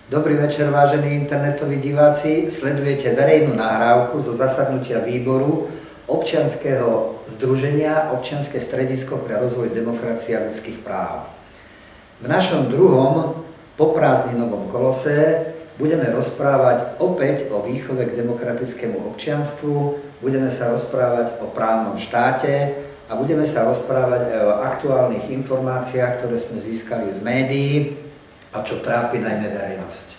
Dobrý večer, vážení internetoví diváci. Sledujete verejnú nahrávku zo zasadnutia výboru občianskeho združenia Občianske stredisko pre rozvoj demokracie a ľudských práv. V našom druhom poprázdninovom kolose budeme rozprávať opäť o výchove k demokratickému občianstvu, budeme sa rozprávať o právnom štáte a budeme sa rozprávať aj o aktuálnych informáciách, ktoré sme získali z médií a čo trápi najmä verejnosť.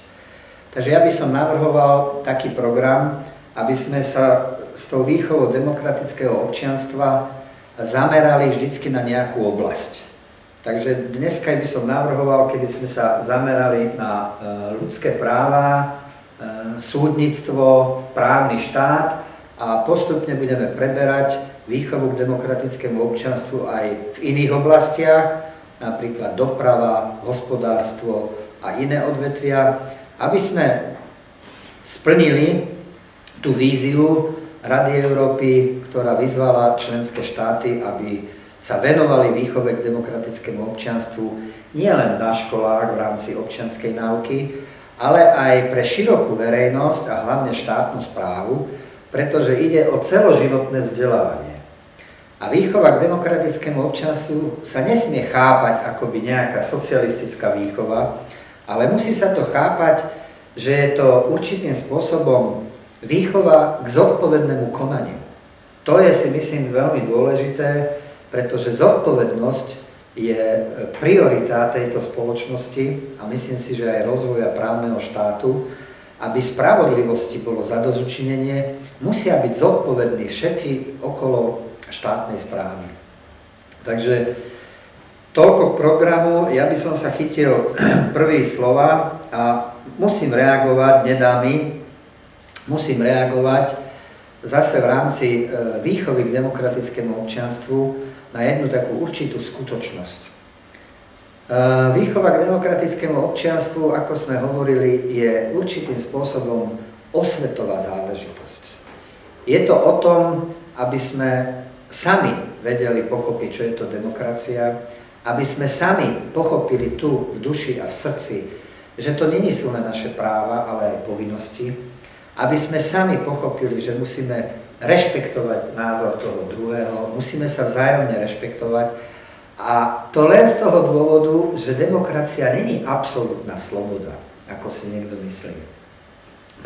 Takže ja by som navrhoval taký program, aby sme sa s tou výchovou demokratického občianstva zamerali vždycky na nejakú oblasť. Takže dneska by som navrhoval, keby sme sa zamerali na ľudské práva, súdnictvo, právny štát a postupne budeme preberať výchovu k demokratickému občianstvu aj v iných oblastiach, napríklad doprava, hospodárstvo a iné odvetvia, aby sme splnili tú víziu Rady Európy, ktorá vyzvala členské štáty, aby sa venovali výchove k demokratickému občianstvu nielen na školách v rámci občianskej náuky, ale aj pre širokú verejnosť a hlavne štátnu správu, pretože ide o celoživotné vzdelávanie. A výchova k demokratickému občianstvu sa nesmie chápať akoby nejaká socialistická výchova, ale musí sa to chápať, že je to určitým spôsobom výchova k zodpovednému konaniu. To je, si myslím, veľmi dôležité, pretože zodpovednosť je priorita tejto spoločnosti a myslím si, že aj rozvoja právneho štátu. Aby spravodlivosti bolo zadozučinenie, musia byť zodpovední všetci okolo štátnej správy. Takže toľko k programu, ja by som sa chytil prvý slova a musím reagovať, nedá mi, musím reagovať zase v rámci výchovy k demokratickému občianstvu na jednu takú určitú skutočnosť. Výchova k demokratickému občianstvu, ako sme hovorili, je určitým spôsobom osvetová záležitosť. Je to o tom, aby sme sami vedeli pochopiť, čo je to demokracia, aby sme sami pochopili tu v duši a v srdci, že to nie sú len naše práva, ale aj povinnosti, aby sme sami pochopili, že musíme rešpektovať názor toho druhého, musíme sa vzájomne rešpektovať. A to len z toho dôvodu, že demokracia není absolútna sloboda, ako si niekto myslí.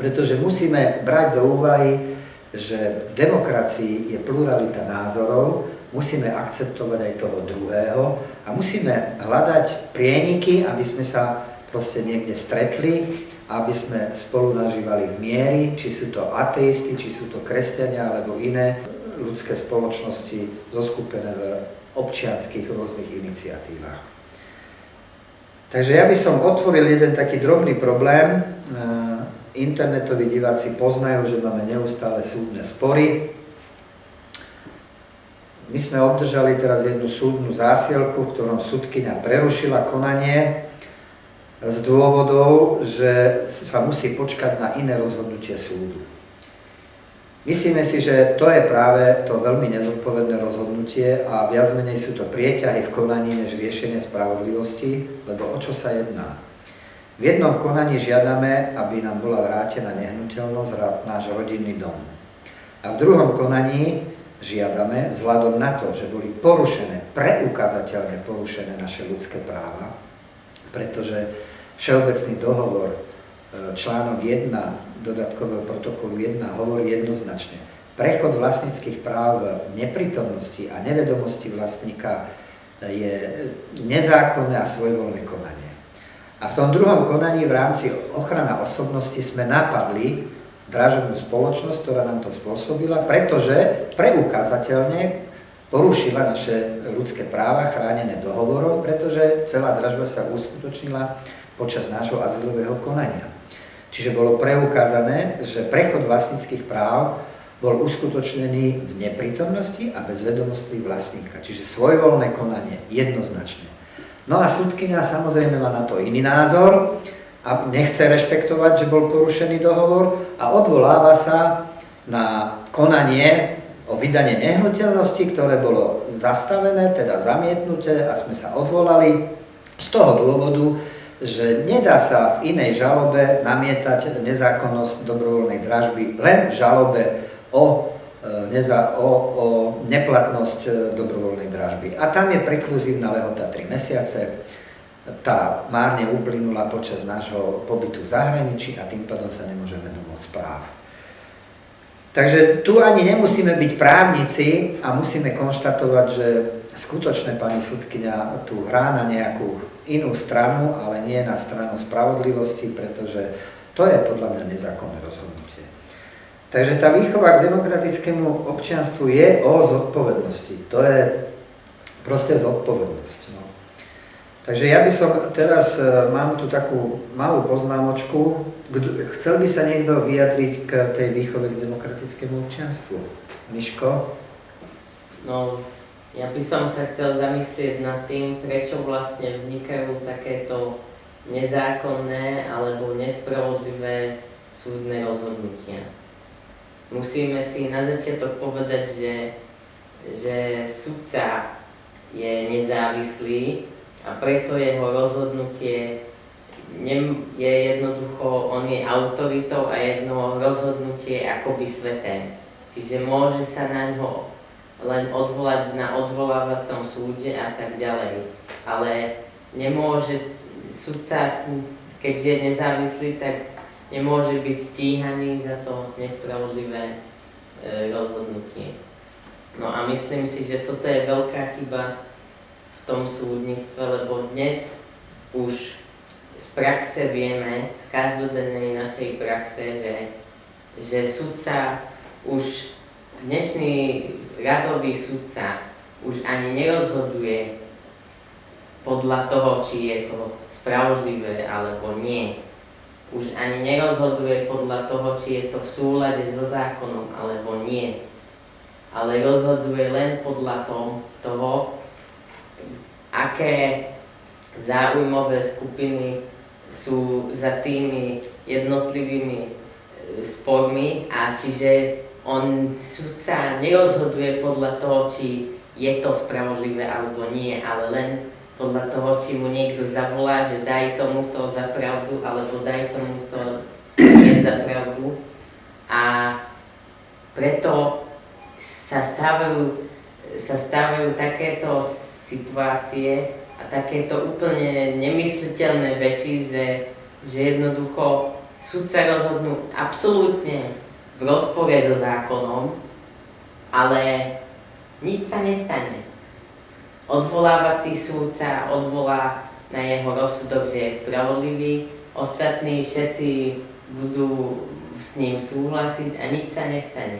Pretože musíme brať do úvahy, že v demokracii je pluralita názorov, musíme akceptovať aj toho druhého a musíme hľadať prieniky, aby sme sa proste niekde stretli, aby sme spolu nažívali v miery, či sú to ateisti, či sú to kresťania alebo iné ľudské spoločnosti zoskupené v občianskych rôznych iniciatívach. Takže ja by som otvoril jeden taký drobný problém. Internetoví diváci poznajú, že máme neustále súdne spory. My sme obdržali teraz jednu súdnu zásielku, v ktorom sudkyňa prerušila konanie z dôvodov, že sa musí počkať na iné rozhodnutie súdu. Myslíme si, že to je práve to veľmi nezodpovedné rozhodnutie a viac menej sú to prieťahy v konaní než riešenie spravodlivosti, lebo o čo sa jedná? V jednom konaní žiadame, aby nám bola vrátená nehnuteľnosť, náš rodinný dom. A v druhom konaní žiadame, vzhľadom na to, že boli porušené, preukázateľne porušené naše ľudské práva, pretože Všeobecný dohovor, článok 1 dodatkového protokolu 1 hovorí jednoznačne. Prechod vlastníckych práv v neprítomnosti a nevedomosti vlastníka je nezákonné a svojvoľné konanie. A v tom druhom konaní v rámci ochrana osobnosti sme napadli dražobnú spoločnosť, ktorá nám to spôsobila, pretože preukázateľne porušila naše ľudské práva chránené dohovorom, pretože celá dražba sa uskutočnila počas nášho azylového konania. Čiže bolo preukázané, že prechod vlastníckych práv bol uskutočnený v neprítomnosti a bez vedomosti vlastníka. Čiže svojvoľné konanie, jednoznačne. No a sudkyňa samozrejme má na to iný názor a nechce rešpektovať, že bol porušený dohovor a odvoláva sa na konanie o vydanie nehnuteľnosti, ktoré bolo zastavené, teda zamietnuté a sme sa odvolali z toho dôvodu, že nedá sa v inej žalobe namietať nezákonnosť dobrovoľnej dražby len v žalobe o neplatnosť dobrovoľnej dražby. A tam je prekluzívna lehota 3 mesiace. Tá márne uplynula počas nášho pobytu v zahraničí a tým pádom sa nemôžeme domôcť práv. Takže tu ani nemusíme byť právnici a musíme konštatovať, že skutočne pani sudkyňa tu hrá na nejakú inú stranu, ale nie na stranu spravodlivosti, pretože to je podľa mňa nezákonné rozhodnutie. Takže tá výchova k demokratickému občianstvu je o zodpovednosti. To je proste zodpovednosť. No. Takže ja by som teraz, mám tu takú malú poznámočku. Chcel by sa niekto vyjadriť k tej výchove k demokratickému občianstvu? Miško? No, ja by som sa chcel zamyslieť nad tým, prečo vlastne vznikajú takéto nezákonné alebo nespravodlivé súdne rozhodnutia. Musíme si na začiatok povedať, že sudca je nezávislý a preto jeho rozhodnutie je jednoducho, on je autoritou a jedno rozhodnutie akoby sveté. Čiže môže sa na ňo len odvolať na odvolávacom súde a tak ďalej. Ale nemôže, sudca, keďže je nezávislý, tak nemôže byť stíhaný za to nespravodlivé rozhodnutie. No a myslím si, že toto je veľká chyba v tom súdnictve, lebo dnes už z praxe vieme, z každodennej našej praxe, že sudca už, dnešný radový sudca už ani nerozhoduje podľa toho, či je to spravodlivé alebo nie. Už ani nerozhoduje podľa toho, či je to v súlade so zákonom alebo nie. Ale rozhoduje len podľa toho, aké záujmové skupiny sú za tými jednotlivými spormi a čiže on, sudca, nerozhoduje podľa toho, či je to spravodlivé alebo nie, ale len podľa toho, či mu niekto zavolá, že daj tomuto za pravdu alebo daj tomuto nie za pravdu. A preto sa stávajú takéto situácie a takéto úplne nemysliteľné veci, že jednoducho sudca rozhodnú absolútne v rozpore so zákonom, ale nič sa nestane. Odvolávací súdca odvolá na jeho rozsudok, že je spravodlivý, ostatní všetci budú s ním súhlasiť a nič sa nestane.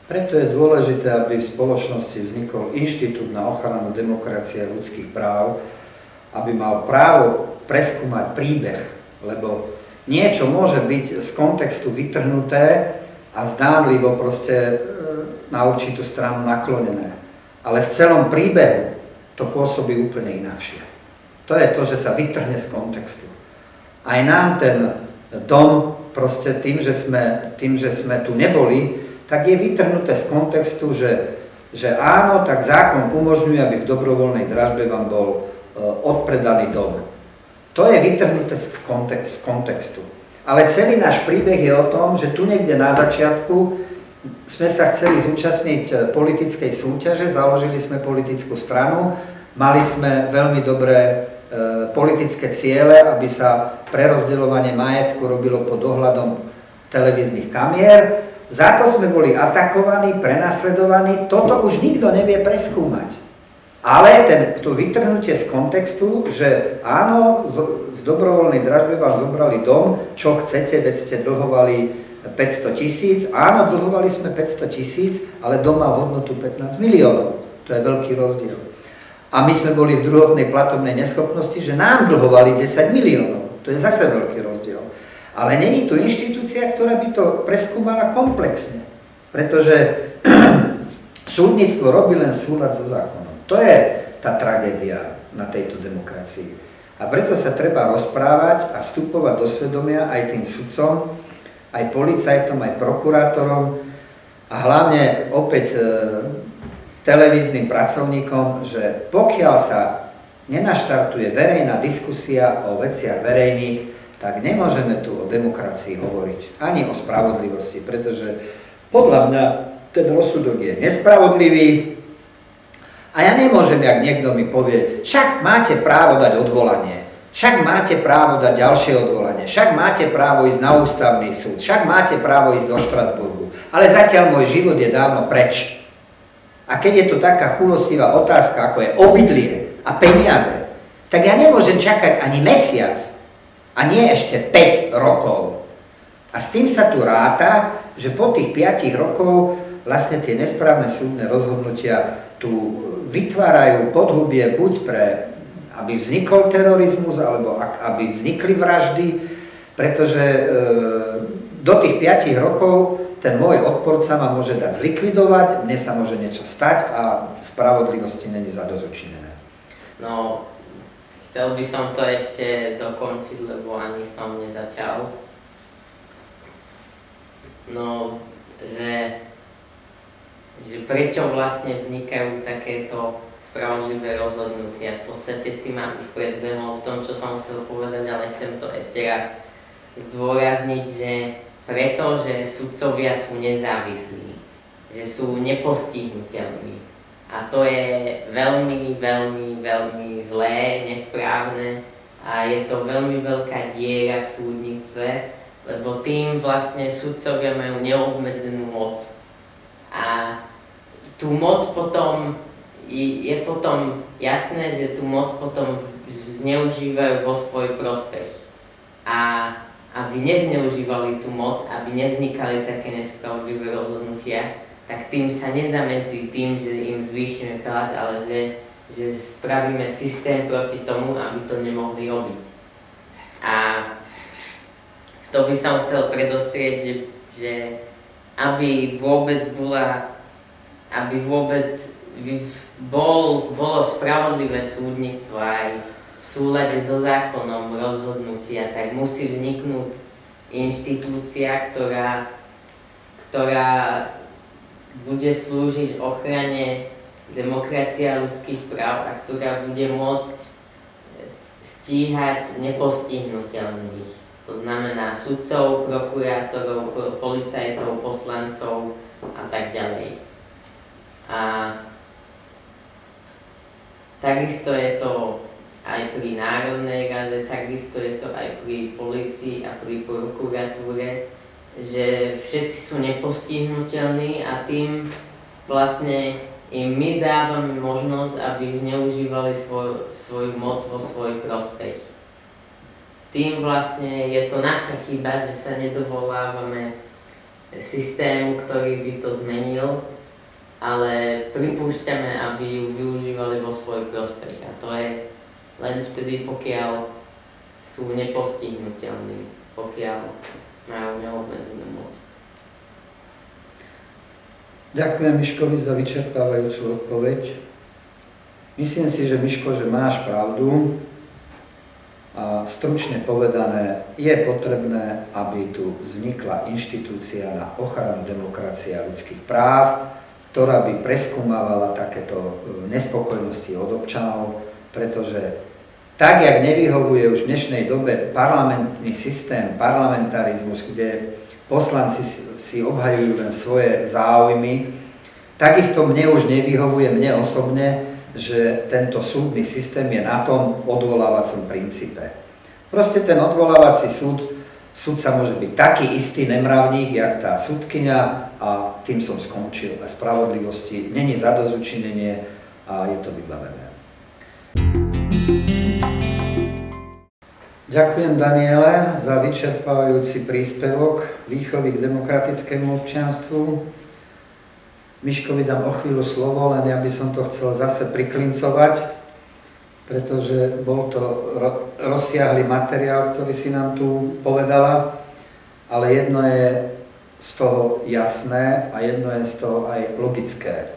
Preto je dôležité, aby v spoločnosti vznikol inštitút na ochranu demokracie a ľudských práv, aby mal právo preskúmať príbeh, lebo niečo môže byť z kontextu vytrhnuté a zdánlivo proste na určitú stranu naklonené. Ale v celom príbehu to pôsobí úplne inakšie. To je to, že sa vytrhne z kontextu. Aj nám ten dom proste tým, že sme tu neboli, tak je vytrhnuté z kontextu, že áno, tak zákon umožňuje, aby v dobrovoľnej dražbe vám bol odpredaný dom. To je vytrhnuté z kontextu. Ale celý náš príbeh je o tom, že tu niekde na začiatku sme sa chceli zúčastniť politickej súťaže, založili sme politickú stranu, mali sme veľmi dobré politické ciele, aby sa prerozdeľovanie majetku robilo pod dohľadom televíznych kamier. Za to sme boli atakovaní, prenasledovaní, toto už nikto nevie preskúmať. Ale to vytrhnutie z kontextu, že áno, v dobrovoľnej dražbe vám zobrali dom, čo chcete, veď ste dlhovali 500 000, áno, dlhovali sme 500 000, ale dom má hodnotu 15 miliónov. To je veľký rozdiel. A my sme boli v druhotnej platobnej neschopnosti, že nám dlhovali 10 miliónov. To je zase veľký rozdiel. Ale není tu inštitúcia, ktorá by to preskúmala komplexne. Pretože súdnictvo robí len súlad so zákonom. To je tá tragédia na tejto demokracii. A preto sa treba rozprávať a vstupovať do svedomia aj tým sudcom, aj policajtom, aj prokurátorom a hlavne opäť televíznym pracovníkom, že pokiaľ sa nenaštartuje verejná diskusia o veciach verejných, tak nemôžeme tu o demokracii hovoriť, ani o spravodlivosti, pretože podľa mňa ten rozsudok je nespravodlivý a ja nemôžem, jak niekto mi povie, však máte právo dať odvolanie, však máte právo dať ďalšie odvolanie, však máte právo ísť na ústavný súd, však máte právo ísť do Štrasburgu, ale zatiaľ môj život je dávno preč. A keď je to taká chulostivá otázka, ako je obydlie a peniaze, tak ja nemôžem čakať ani mesiac, a nie ešte 5 rokov. A s tým sa tu ráta, že po tých 5 rokov vlastne tie nesprávne súdne rozhodnutia tu vytvárajú podhubie buď aby vznikol terorizmus, alebo aby vznikli vraždy, pretože do tých 5 rokov ten môj odporca ma môže dať zlikvidovať, mne sa môže niečo stať a spravodlivosti není zadozučinené. No, chcel by som to ešte dokončiť, lebo ani som nezačal. No, že prečo vlastne vznikajú takéto spravodlivé rozhodnutia. V podstate si ma už predbehol v tom, čo som chcel povedať, ale chcem to ešte raz zdôrazniť, že pretože sudcovia sú nezávislí, že sú nepostihnuteľní. A to je veľmi, veľmi, veľmi zlé, nesprávne a je to veľmi veľká diera v súdnictve, lebo tým vlastne sudcovia majú neobmedzenú moc. A tú moc potom, je potom jasné, že tú moc potom zneužívajú vo svoj prospech. A aby nezneužívali tú moc, aby nevznikali také nespravodlivé rozhodnutia, tak tým sa nezamedzí tým, že im zvýšime plat, ale že spravíme systém proti tomu, aby to nemohli robiť. A to by som chcel predostrieť, že aby vôbec bolo spravodlivé súdnictvo aj v súlade so zákonom rozhodnutia, tak musí vzniknúť inštitúcia, ktorá bude slúžiť ochrane demokracie a ľudských práv a ktorá bude môcť stíhať nepostihnuteľných. To znamená sudcov, prokurátorov, policajtov, poslancov a tak ďalej. A takisto je to aj pri Národnej rade, takisto je to aj pri polícii a pri prokuratúre, že všetci sú nepostihnuteľní a tým vlastne im my dávame možnosť, aby zneužívali svoju moc vo svoj prospech. Tým vlastne je to naša chyba, že sa nedovolávame systému, ktorý by to zmenil, ale pripúšťame, aby ju využívali vo svoj prospech. A to je len vtedy, pokiaľ sú nepostihnuteľní, pokiaľ majú neobmedzenú moc. Ďakujem Miškovi za vyčerpávajúcu odpoveď. Myslím si, že Miško, že máš pravdu a stručne povedané je potrebné, aby tu vznikla inštitúcia na ochranu demokracie a ľudských práv, ktorá by preskúmavala takéto nespokojnosti od občanov, pretože tak, jak nevyhovuje už v dnešnej dobe parlamentný systém, parlamentarizmus, kde poslanci si obhajujú len svoje záujmy, takisto mne už nevyhovuje, mne osobne, že tento súdny systém je na tom odvolávacom princípe. Proste ten odvolávací sudca môže byť taký istý nemravník, jak tá sudkyňa a tým som skončil. A spravodlivosti není zadozučinenie a je to vybavené. Ďakujem Daniele za vyčerpávajúci príspevok výchovy k demokratickému občianstvu. Miškovi dám o chvíľu slovo, len ja by som to chcel zase priklincovať, pretože bol to rozsiahly materiál, ktorý si nám tu povedala, ale jedno je z toho jasné a jedno je z toho aj logické.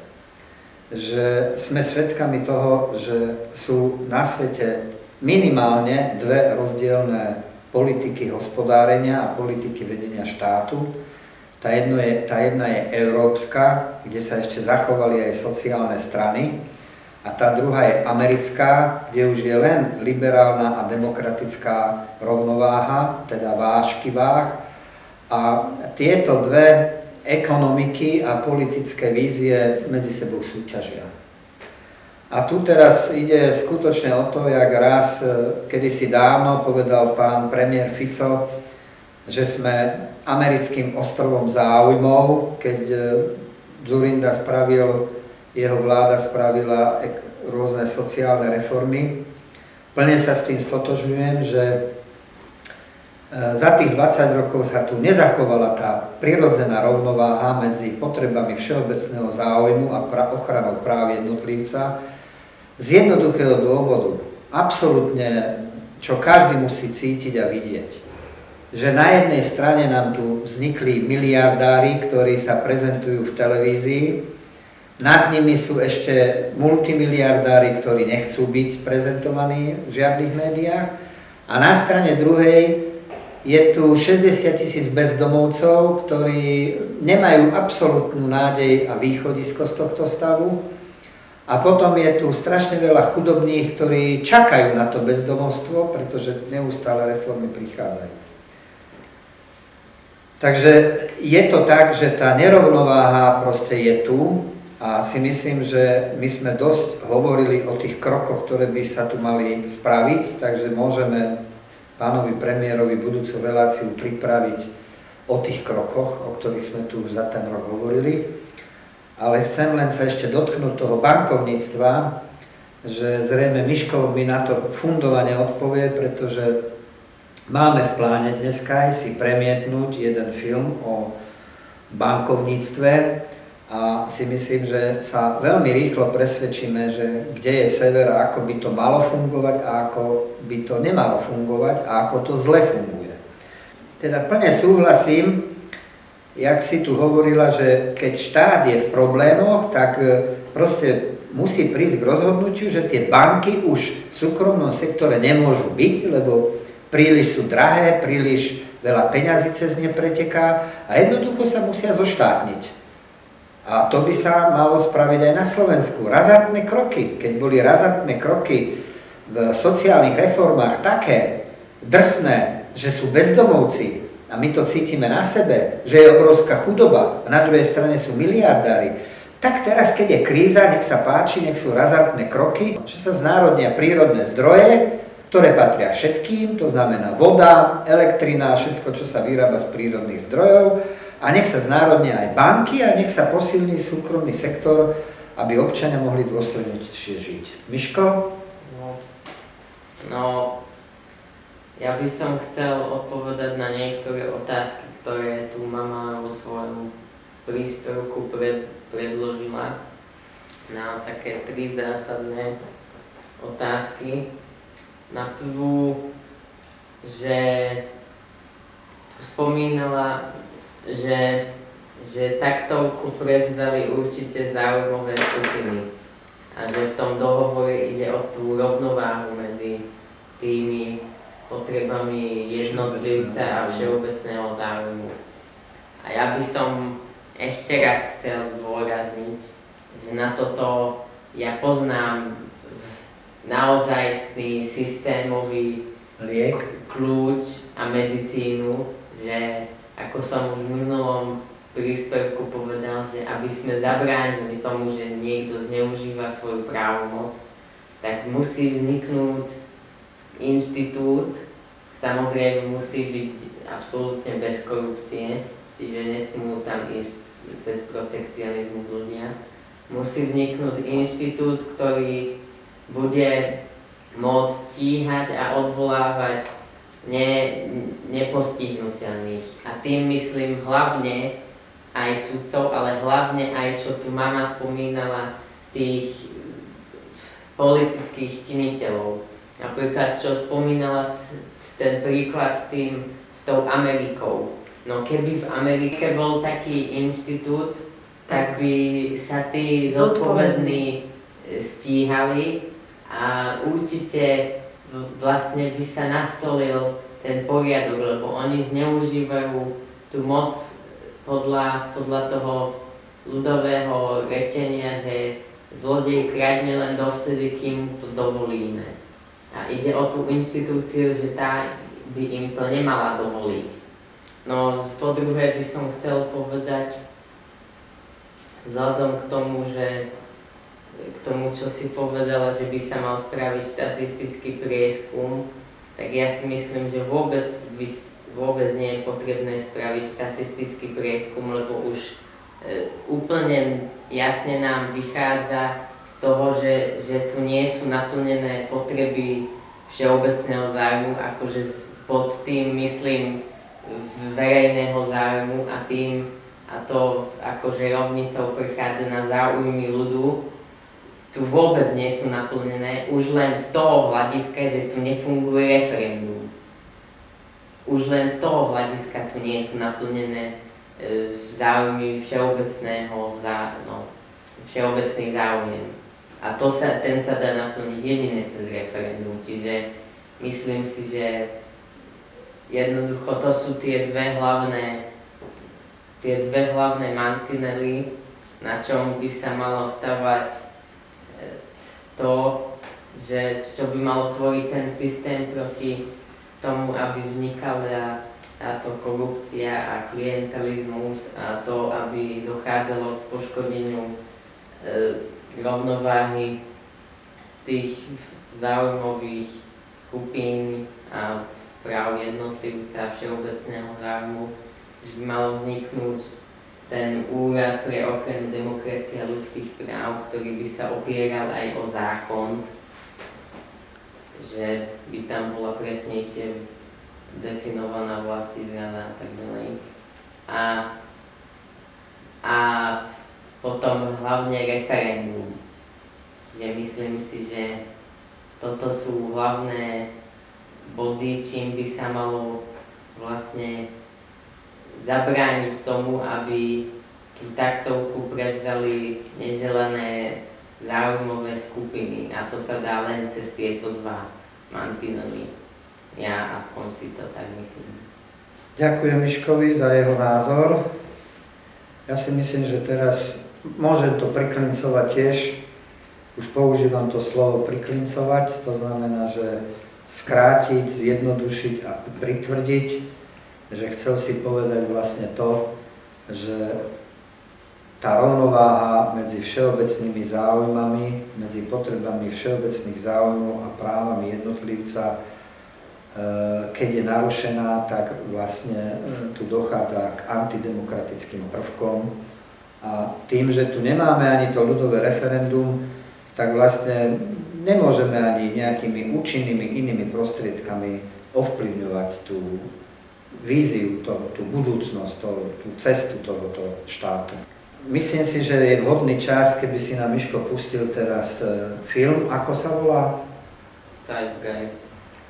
Že sme svedkami toho, že sú na svete minimálne dve rozdielne politiky hospodárenia a politiky vedenia štátu. Tá jedna je európska, kde sa ešte zachovali aj sociálne strany a tá druhá je americká, kde už je len liberálna a demokratická rovnováha, teda vážky váh. A tieto dve ekonomiky a politické vízie medzi sebou súťažia. A tu teraz ide skutočne o to, jak raz kedysi dávno povedal pán premiér Fico, že sme americkým ostrovom záujmov, keď Dzurinda jeho vláda spravila rôzne sociálne reformy. Plne sa s tým stotožňujem, že za tých 20 rokov sa tu nezachovala tá prirodzená rovnováha medzi potrebami všeobecného záujmu a ochranou práv jednotlivca z jednoduchého dôvodu. Absolútne, čo každý musí cítiť a vidieť. Že na jednej strane nám tu vznikli miliardári, ktorí sa prezentujú v televízii, nad nimi sú ešte multimiliardári, ktorí nechcú byť prezentovaní v žiadnych médiách, a na strane druhej je tu 60 000 bezdomovcov, ktorí nemajú absolútnu nádej a východisko z tohto stavu. A potom je tu strašne veľa chudobných, ktorí čakajú na to bezdomovstvo, pretože neustále reformy prichádzajú. Takže je to tak, že tá nerovnováha proste je tu a si myslím, že my sme dosť hovorili o tých krokoch, ktoré by sa tu mali spraviť, takže môžeme pánovi premiérovi budúcu reláciu pripraviť o tých krokoch, o ktorých sme tu už za ten rok hovorili. Ale chcem len sa ešte dotknúť toho bankovníctva, že zrejme Miško mi na to fundovane odpovie, pretože máme v pláne dneska si premietnúť jeden film o bankovníctve a si myslím, že sa veľmi rýchlo presvedčíme, že kde je sever a ako by to malo fungovať a ako by to nemalo fungovať a ako to zle funguje. Teda plne súhlasím, jak si tu hovorila, že keď štát je v problémoch, tak proste musí prísť k rozhodnutiu, že tie banky už v súkromnom sektore nemôžu byť, lebo príliš sú drahé, príliš veľa peňazí cez ne preteká a jednoducho sa musia zoštátniť. A to by sa malo spraviť aj na Slovensku. Razantné kroky, keď boli razantné kroky v sociálnych reformách také drsné, že sú bezdomovci, a my to cítime na sebe, že je obrovská chudoba a na druhej strane sú miliardári, tak teraz, keď je kríza, nech sa páči, nech sú razantné kroky, že sa znárodnia prírodné zdroje, ktoré patria všetkým, to znamená voda, elektrina, všetko, čo sa vyrába z prírodných zdrojov, a nech sa znárodnia aj banky a nech sa posilní súkromný sektor, aby občania mohli dôstojnejšie žiť. Miško? No, ja by som chcel odpovedať na niektoré otázky, ktoré tu mama vo svojom príspevku predložila, na také 3 zásadné otázky. Na prvú, že tu spomínala, že taktovku prevzali určite záujmové skupiny a že v tom dohovore ide o tú rovnováhu medzi tými potrebami jednotlivca a všeobecného záujmu. A ja by som ešte raz chcel zdôrazniť, že na toto ja poznám naozajstný systémový liek, kľúč a medicínu, že ako som už v minulom príspevku povedal, že aby sme zabránili tomu, že niekto zneužíva svoju právomoc, tak musí vzniknúť inštitút, samozrejme musí byť absolútne bez korupcie, čiže nesmú tam ísť cez protekcionizmus ľudia. Musí vzniknúť inštitút, ktorý bude môcť stíhať a odvolávať nepostihnuteľných. A tým myslím hlavne aj sudcov, ale hlavne aj, čo tu mama spomínala, tých politických činiteľov. Napríklad, čo spomínala ten príklad s tou Amerikou. No keby v Amerike bol taký inštitút, tak by sa tí zodpovední stíhali a určite vlastne by sa nastolil ten poriadok, lebo oni zneužívajú tú moc podľa toho ľudového rečenia, že zlodej kradne len dovtedy, kým to dovolíme. A ide o tú inštitúciu, že tá by im to nemala dovoliť. No po druhé by som chcel povedať, vzhľadom k tomu, k tomu, čo si povedala, že by sa mal spraviť štatistický prieskum, tak ja si myslím, že vôbec nie je potrebné spraviť štatistický prieskum, lebo už úplne jasne nám vychádza z toho, že tu nie sú naplnené potreby všeobecného záujmu, akože pod tým myslím verejného záujmu a to akože rovnicou prechádza na záujmy ľudu, tu vôbec nie sú naplnené, už len z toho hľadiska, že tu nefunguje referendum. Už len z toho hľadiska tu nie sú naplnené záujmy všeobecný záujem. A ten sa dá naplniť jedine cez referendum. Čiže myslím si, že jednoducho to sú tie dve hlavné mantinely, na čom by sa malo stavať to, čo by malo tvoriť ten systém proti tomu, aby vznikala táto korupcia a klientelizmus a to, aby dochádzalo k poškodeniu rovnováhy tých záujmových skupín a práv jednotlivca všeobecného záujmu, že by malo vzniknúť ten úrad pre ochranu demokracie a ľudských práv, ktorý by sa opieral aj o zákon, že by tam bola presnejšie definovaná vlastizrada a tak ďalej. A potom hlavne referendum. Čiže myslím si, že toto sú hlavné body, čím by sa malo vlastne zabrániť tomu, aby tú taktovku prevzali neželané záujmové skupiny. A to sa dá len cez tieto dva mantinely. Ja aspoň si to tak myslím. Ďakujem Miškovi za jeho názor. Ja si myslím, že teraz môžem to priklincovať tiež. Už používam to slovo priklincovať, to znamená, že skrátiť, zjednodušiť a pritvrdiť, že chcel si povedať vlastne to, že tá rovnováha medzi všeobecnými záujmami, medzi potrebami všeobecných záujmov a právami jednotlivca, keď je narušená, tak vlastne tu dochádza k antidemokratickým prvkom. A tým, že tu nemáme ani to ľudové referendum, tak vlastne nemôžeme ani nejakými účinnými inými prostriedkami ovplyvňovať tú víziu, tú budúcnosť, tú cestu tohoto štátu. Myslím si, že je vhodný čas, keby si nám Miško pustil teraz film, ako sa volá?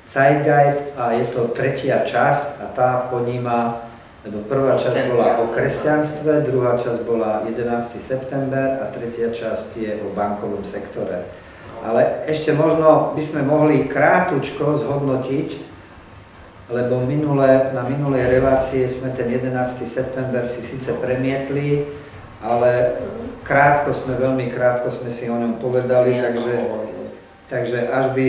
Zeitgeist, a je to tretia časť a tá poníma, lebo prvá časť bola o kresťanstve, druhá časť bola 11. september a tretia časť je o bankovom sektore. Ale ešte možno by sme mohli krátučko zhodnotiť, lebo na minulej relácie sme ten 11. september si síce premietli, ale veľmi krátko sme si o ňom povedali, takže až by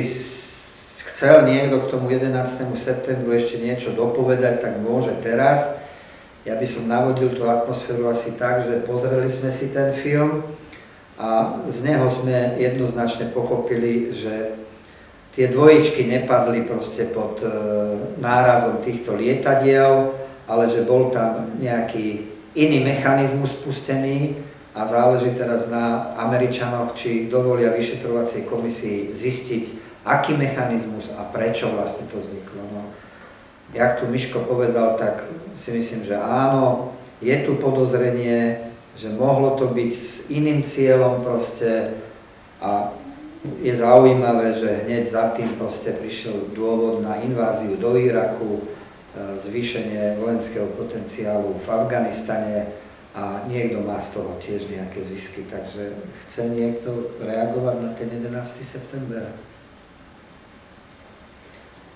chcel niekto k tomu 11. septembru ešte niečo dopovedať, tak môže teraz. Ja by som navodil tú atmosféru asi tak, že pozreli sme si ten film a z neho sme jednoznačne pochopili, že tie dvojičky nepadli proste pod nárazom týchto lietadiel, ale že bol tam nejaký iný mechanizmus spustený a záleží teraz na Američanoch, či dovolia vyšetrovacej komisii zistiť, aký mechanizmus a prečo vlastne to vzniklo. No, jak tu Miško povedal, tak si myslím, že áno, je tu podozrenie, že mohlo to byť s iným cieľom proste a je zaujímavé, že hneď za tým proste prišiel dôvod na inváziu do Iraku, zvýšenie vojenského potenciálu v Afganistane a niekto má z toho tiež nejaké zisky. Takže chce niekto reagovať na ten 11. september?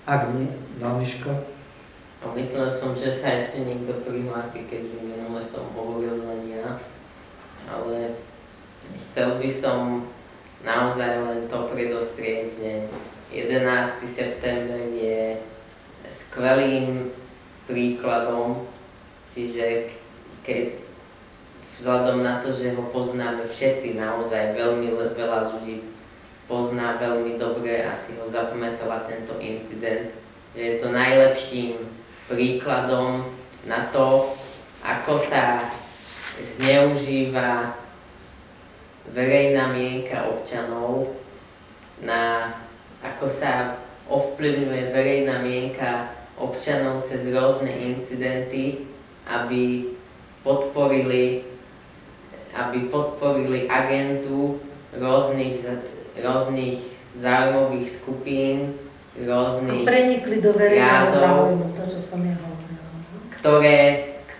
Ak nie, no Miško? Myslel som, že sa ešte niekto prihlási, keďže minule som hovoril len ja, ale chcel by som naozaj len to predostrieť, že 11. september je skvelým príkladom, čiže keď vzhľadom na to, že ho poznáme všetci, naozaj veľmi veľa ľudí pozná veľmi dobre, asi ho zapamätala tento incident, že je to najlepším príkladom na to, ako sa zneužíva verejná mienka občanov, ako sa ovplyvňuje verejná mienka občanov cez rôzne incidenty, aby podporili agentu rôznych záujmových skupín, rôznych prenikli do verejného záujmu, to, čo som ja hovorila.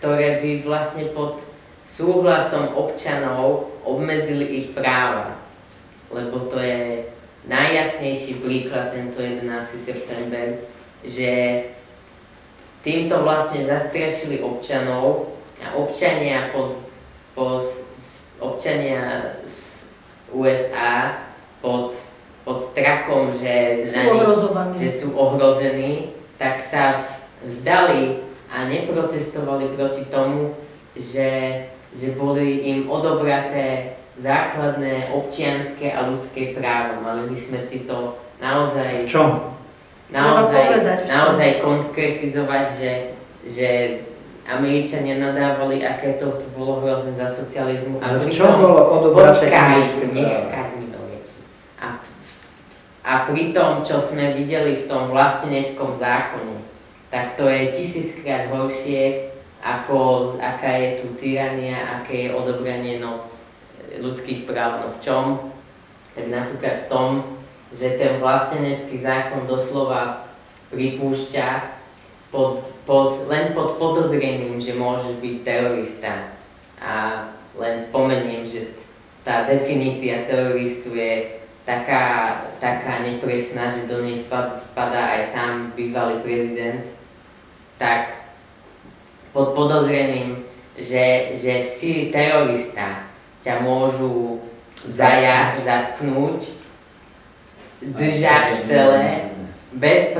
Ktoré by vlastne pod súhlasom občanov obmedzili ich práva. Lebo to je najjasnejší príklad tento 11. september, že týmto vlastne zastrašili občanov a občania z USA pod strachom, že sú ohrození, tak sa vzdali a neprotestovali proti tomu, že boli im odobraté základné občianske a ľudské práva. Mali by sme si to naozaj... V čom? Naozaj konkretizovať, že Američania nadávali, aké to bolo hrozné za socializmu. Ale v čom bolo odobraté ľudské práva? A pri tom, čo sme videli v tom vlasteneckom zákone, tak to je 1000-krát horšie, aká je tu tyrania, aké je odobranie ľudských práv. No v čom? Tak napríklad v tom, že ten vlastenecký zákon doslova pripúšťa len pod podozrením, že môžeš byť terorista. A len spomeniem, že tá definícia teroristu je taká nepresná, že do nej spadá aj sám bývalý prezident, tak pod podozrením, že si terorista, ťa môžu zatknúť, držať celé, bez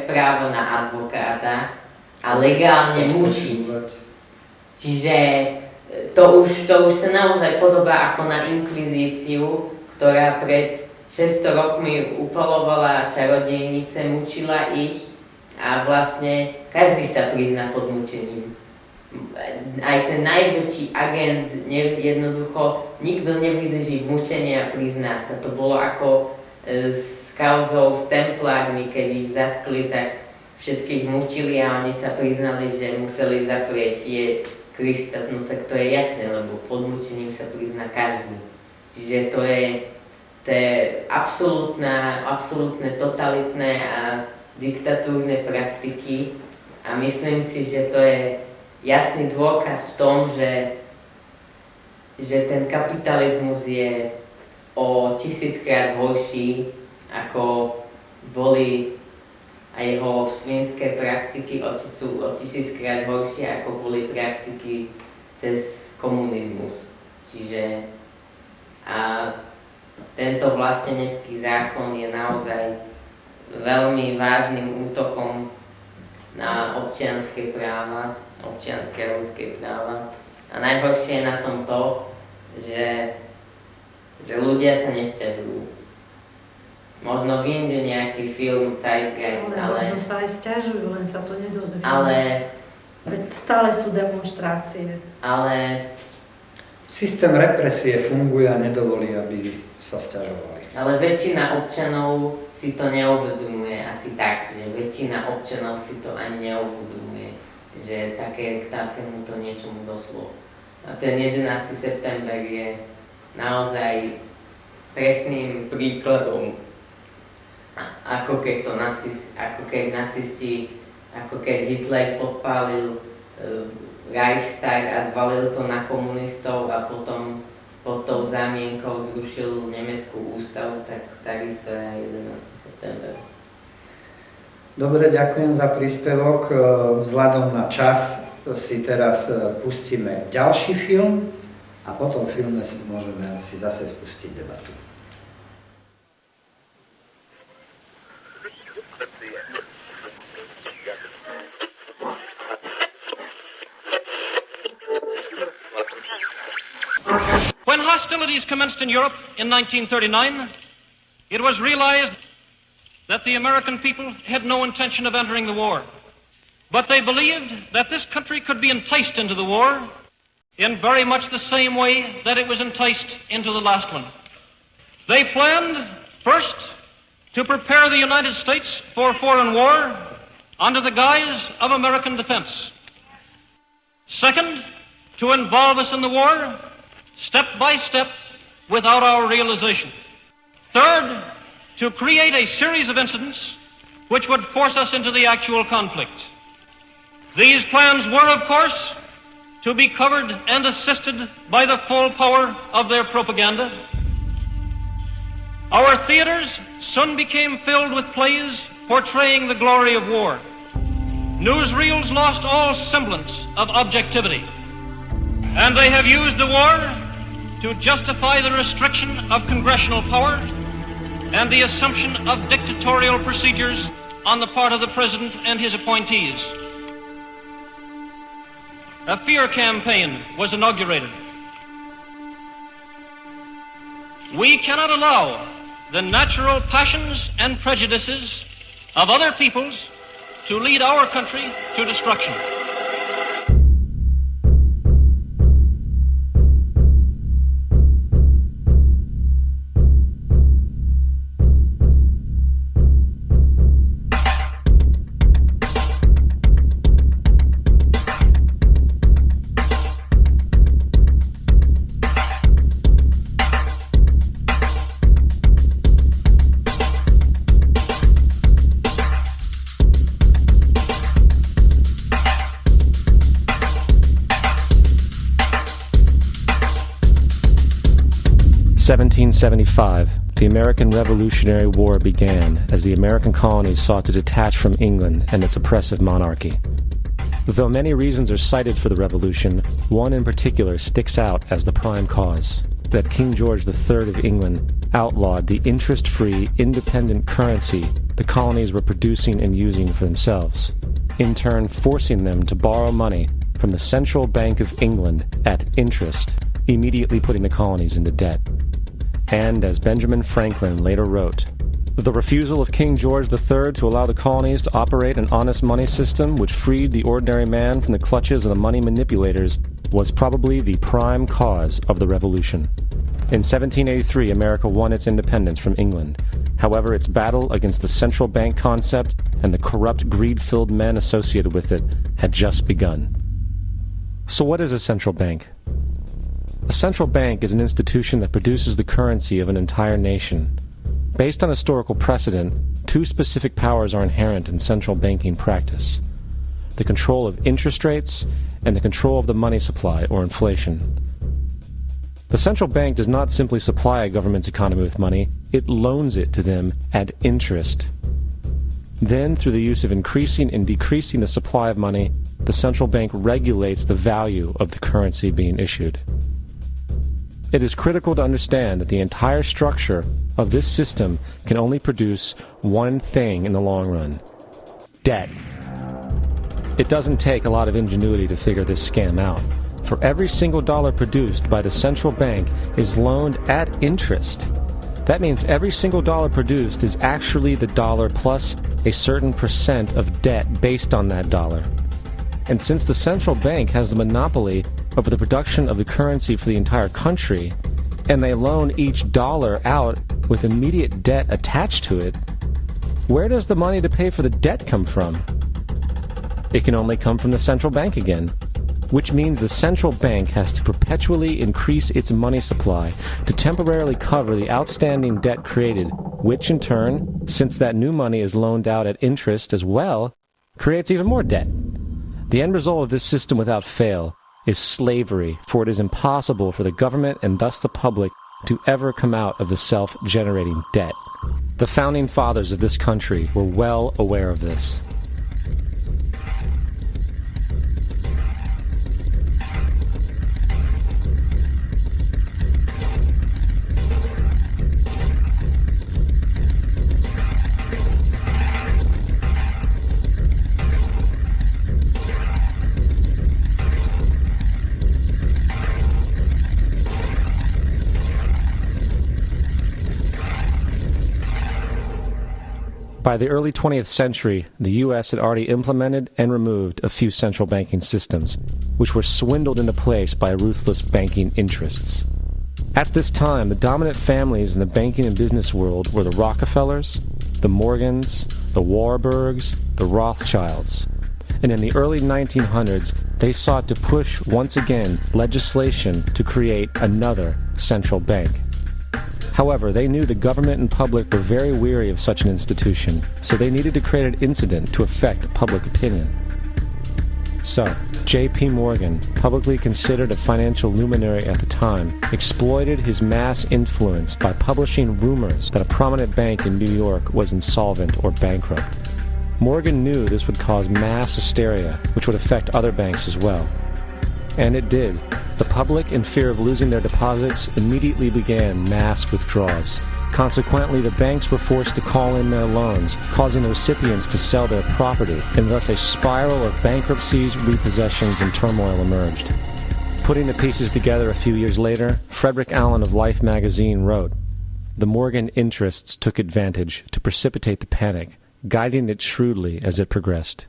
práva na advokáta a legálne mučiť. Čiže to už sa naozaj podobá ako na inkvizíciu, ktorá pred 600 rokmi upalovala čarodejnice, mučila ich a vlastne každý sa prizná pod mučením. Aj ten najväčší agent, jednoducho, nikto nevydrží mučenia a prizná sa. To bolo ako s kauzou s templármi, keď ich zatkli, tak všetkých mučili a oni sa priznali, že museli zaprieť Krista. No tak to je jasné, lebo pod mučením sa prizná každý. Čiže to je absolútne totalitné a diktatúrne praktiky a myslím si, že to je jasný dôkaz v tom, že ten kapitalizmus je o 1000-krát horší, ako boli a jeho svinské praktiky sú o 1000-krát horšie, ako boli praktiky cez komunizmus. Čiže a tento vlastenecký zákon je naozaj veľmi vážnym útokom na občianske práva, občianske a ľudské práva. A najhoršie je na tom to, že ľudia sa nesťažujú. Možno vyjde nejaký film Zeitgeist, ale... Možno sa aj sťažujú, len sa to nedozvieme. Ale stále sú demonštrácie. Ale systém represie funguje a nedovolí, aby sa sťažovali. Ale väčšina občanov si to neuvedomuje asi tak, že väčšina občanov si to ani neuvedomuje, že k takémuto niečomu došlo. A ten 11. september je naozaj presným príkladom, ako keď Hitler podpálil Reichstag a zvalil to na komunistov a potom pod tou zámienkou zrušil nemeckú ústavu, tak takisto je aj 11. september. Dobre, ďakujem za príspevok. Vzhľadom na čas si teraz pustíme ďalší film a potom v filme môžeme si zase spustiť debatu. When hostilities commenced in Europe in 1939, it was realized that the American people had no intention of entering the war. But they believed that this country could be enticed into the war in very much the same way that it was enticed into the last one. They planned, first, to prepare the United States for foreign war under the guise of American defense. Second, to involve us in the war step by step without our realization. Third, to create a series of incidents which would force us into the actual conflict. These plans were, of course, to be covered and assisted by the full power of their propaganda. Our theaters soon became filled with plays portraying the glory of war. Newsreels lost all semblance of objectivity, and they have used the war to justify the restriction of congressional power and the assumption of dictatorial procedures on the part of the President and his appointees. A fear campaign was inaugurated. We cannot allow the natural passions and prejudices of other peoples to lead our country to destruction. (1775), the American Revolutionary War began as the American colonies sought to detach from England and its oppressive monarchy. Though many reasons are cited for the revolution, one in particular sticks out as the prime cause: that King George III of England outlawed the interest-free, independent currency the colonies were producing and using for themselves, in turn forcing them to borrow money from the Central Bank of England at interest, immediately putting the colonies into debt. And, as Benjamin Franklin later wrote, the refusal of King George III to allow the colonies to operate an honest money system which freed the ordinary man from the clutches of the money manipulators was probably the prime cause of the revolution. In 1783, America won its independence from England. However, its battle against the central bank concept and the corrupt, greed-filled men associated with it had just begun. So what is a central bank? A central bank is an institution that produces the currency of an entire nation. Based on historical precedent, two specific powers are inherent in central banking practice: the control of interest rates and the control of the money supply, or inflation. The central bank does not simply supply a government's economy with money, it loans it to them at interest. Then, through the use of increasing and decreasing the supply of money, the central bank regulates the value of the currency being issued. It is critical to understand that the entire structure of this system can only produce one thing in the long run: debt. It doesn't take a lot of ingenuity to figure this scam out. For every single dollar produced by the central bank is loaned at interest. That means every single dollar produced is actually the dollar plus a certain percent of debt based on that dollar. And since the central bank has the monopoly over the production of the currency for the entire country, and they loan each dollar out with immediate debt attached to it, where does the money to pay for the debt come from? It can only come from the central bank again, which means the central bank has to perpetually increase its money supply to temporarily cover the outstanding debt created, which in turn, since that new money is loaned out at interest as well, creates even more debt. The end result of this system without fail is slavery, for it is impossible for the government and thus the public to ever come out of the self-generating debt. The founding fathers of this country were well aware of this. By the early 20th century, the U.S. had already implemented and removed a few central banking systems, which were swindled into place by ruthless banking interests. At this time, the dominant families in the banking and business world were the Rockefellers, the Morgans, the Warburgs, the Rothschilds. And in the early 1900s, they sought to push once again legislation to create another central bank. However, they knew the government and public were very weary of such an institution, so they needed to create an incident to affect public opinion. So, J.P. Morgan, publicly considered a financial luminary at the time, exploited his mass influence by publishing rumors that a prominent bank in New York was insolvent or bankrupt. Morgan knew this would cause mass hysteria, which would affect other banks as well. And it did. The public, in fear of losing their deposits, immediately began mass withdrawals. Consequently, the banks were forced to call in their loans, causing the recipients to sell their property, and thus a spiral of bankruptcies, repossessions, and turmoil emerged. Putting the pieces together a few years later, Frederick Allen of Life magazine wrote, "The Morgan interests took advantage to precipitate the panic, guiding it shrewdly as it progressed."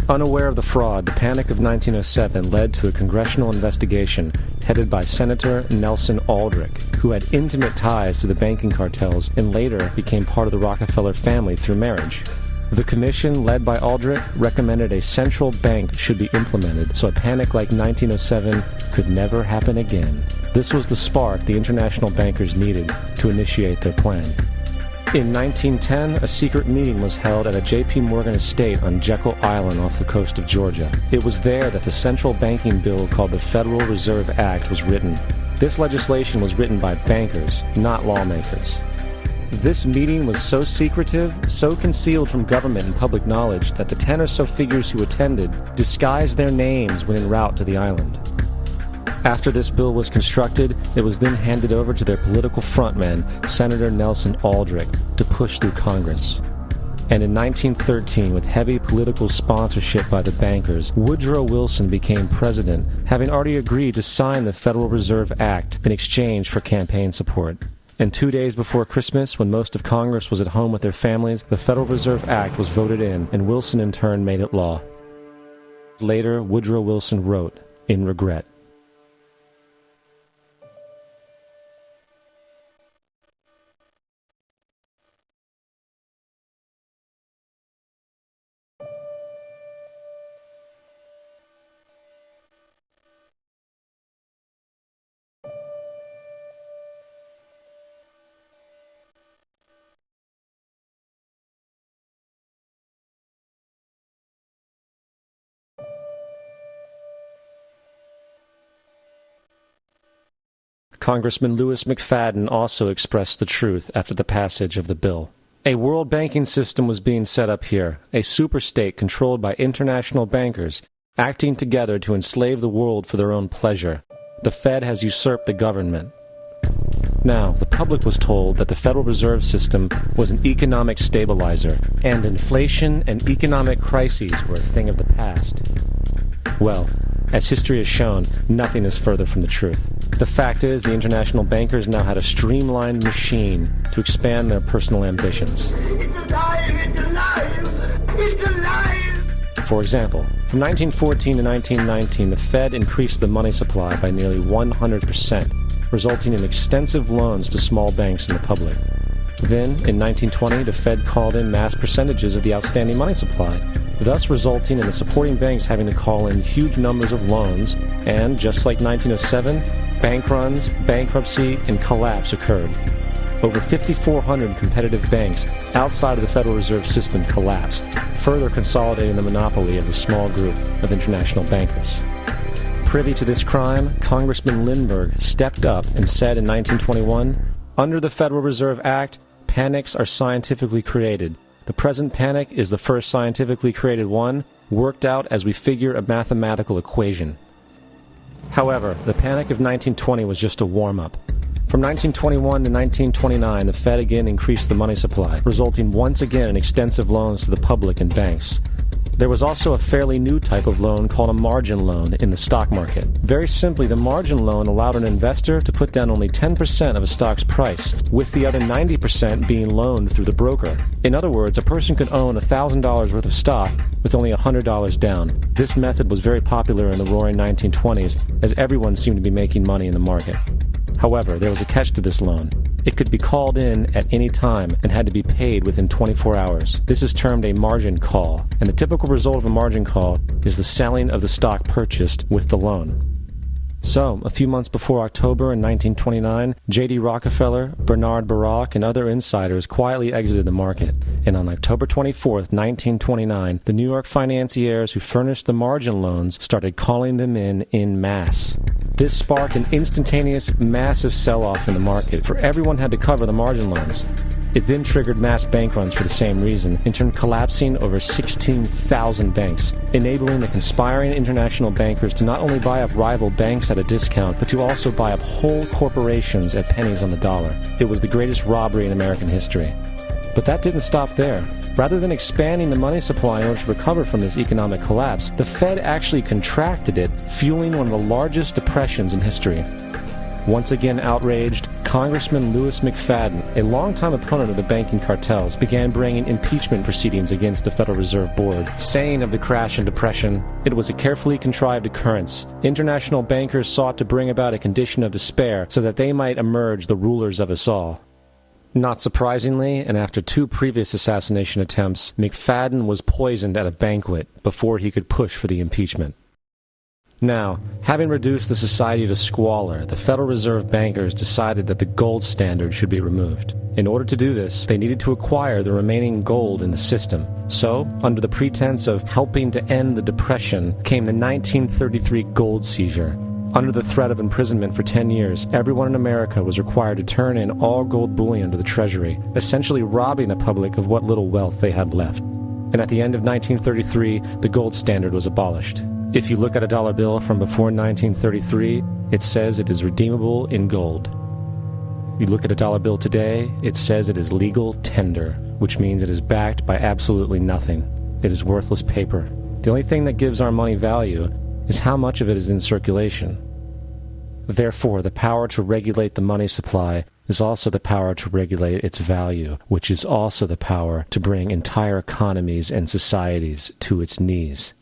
Unaware of the fraud, the Panic of 1907 led to a congressional investigation headed by Senator Nelson Aldrich, who had intimate ties to the banking cartels and later became part of the Rockefeller family through marriage. The commission, led by Aldrich, recommended a central bank should be implemented so a panic like 1907 could never happen again. This was the spark the international bankers needed to initiate their plan. In 1910, a secret meeting was held at a J.P. Morgan estate on Jekyll Island off the coast of Georgia. It was there that the central banking bill called the Federal Reserve Act was written. This legislation was written by bankers, not lawmakers. This meeting was so secretive, so concealed from government and public knowledge that the 10 or so figures who attended disguised their names when en route to the island. After this bill was constructed, it was then handed over to their political frontman, Senator Nelson Aldrich, to push through Congress. And in 1913, with heavy political sponsorship by the bankers, Woodrow Wilson became president, having already agreed to sign the Federal Reserve Act in exchange for campaign support. And 2 days before Christmas, when most of Congress was at home with their families, the Federal Reserve Act was voted in, and Wilson in turn made it law. Later, Woodrow Wilson wrote, in regret, Congressman Louis McFadden also expressed the truth after the passage of the bill. A world banking system was being set up here, a superstate controlled by international bankers, acting together to enslave the world for their own pleasure. The Fed has usurped the government. Now, the public was told that the Federal Reserve System was an economic stabilizer, and inflation and economic crises were a thing of the past. Well, as history has shown, nothing is further from the truth. The fact is, the international bankers now had a streamlined machine to expand their personal ambitions. It's alive! It's alive! It's alive! For example, from 1914 to 1919, the Fed increased the money supply by nearly 100%, resulting in extensive loans to small banks and the public. Then, in 1920, the Fed called in mass percentages of the outstanding money supply, thus resulting in the supporting banks having to call in huge numbers of loans, and, just like 1907, bank runs, bankruptcy, and collapse occurred. Over 5,400 competitive banks outside of the Federal Reserve System collapsed, further consolidating the monopoly of a small group of international bankers. Privy to this crime, Congressman Lindbergh stepped up and said in 1921, "Under the Federal Reserve Act, panics are scientifically created. The present panic is the first scientifically created one, worked out as we figure a mathematical equation." However, the Panic of 1920 was just a warm-up. From 1921 to 1929, the Fed again increased the money supply, resulting once again in extensive loans to the public and banks. There was also a fairly new type of loan called a margin loan in the stock market. Very simply, the margin loan allowed an investor to put down only 10% of a stock's price, with the other 90% being loaned through the broker. In other words, a person could own $1,000 worth of stock with only $100 down. This method was very popular in the roaring 1920s, as everyone seemed to be making money in the market. However, there was a catch to this loan. It could be called in at any time and had to be paid within 24 hours. This is termed a margin call, and the typical result of a margin call is the selling of the stock purchased with the loan. So, a few months before October in 1929, J.D. Rockefeller, Bernard Baruch, and other insiders quietly exited the market. And on October 24th, 1929, the New York financiers who furnished the margin loans started calling them in masse. This sparked an instantaneous, massive sell-off in the market, for everyone had to cover the margin loans. It then triggered mass bank runs for the same reason, in turn collapsing over 16,000 banks, enabling the conspiring international bankers to not only buy up rival banks at a discount, but to also buy up whole corporations at pennies on the dollar. It was the greatest robbery in American history. But that didn't stop there. Rather than expanding the money supply in order to recover from this economic collapse, the Fed actually contracted it, fueling one of the largest depressions in history. Once again outraged, Congressman Louis McFadden, a longtime opponent of the banking cartels, began bringing impeachment proceedings against the Federal Reserve Board, saying of the crash and depression, it was a carefully contrived occurrence. International bankers sought to bring about a condition of despair so that they might emerge the rulers of us all. Not surprisingly, and after 2 previous assassination attempts, McFadden was poisoned at a banquet before he could push for the impeachment. Now, having reduced the society to squalor, the Federal Reserve bankers decided that the gold standard should be removed. In order to do this, they needed to acquire the remaining gold in the system. So, under the pretense of helping to end the Depression, came the 1933 Gold Seizure. Under the threat of imprisonment for 10 years, everyone in America was required to turn in all gold bullion to the Treasury, essentially robbing the public of what little wealth they had left. And at the end of 1933, the gold standard was abolished. If you look at a dollar bill from before 1933, it says it is redeemable in gold. You look at a dollar bill today, it says it is legal tender, which means it is backed by absolutely nothing. It is worthless paper. The only thing that gives our money value is how much of it is in circulation. Therefore, the power to regulate the money supply is also the power to regulate its value, which is also the power to bring entire economies and societies to its knees.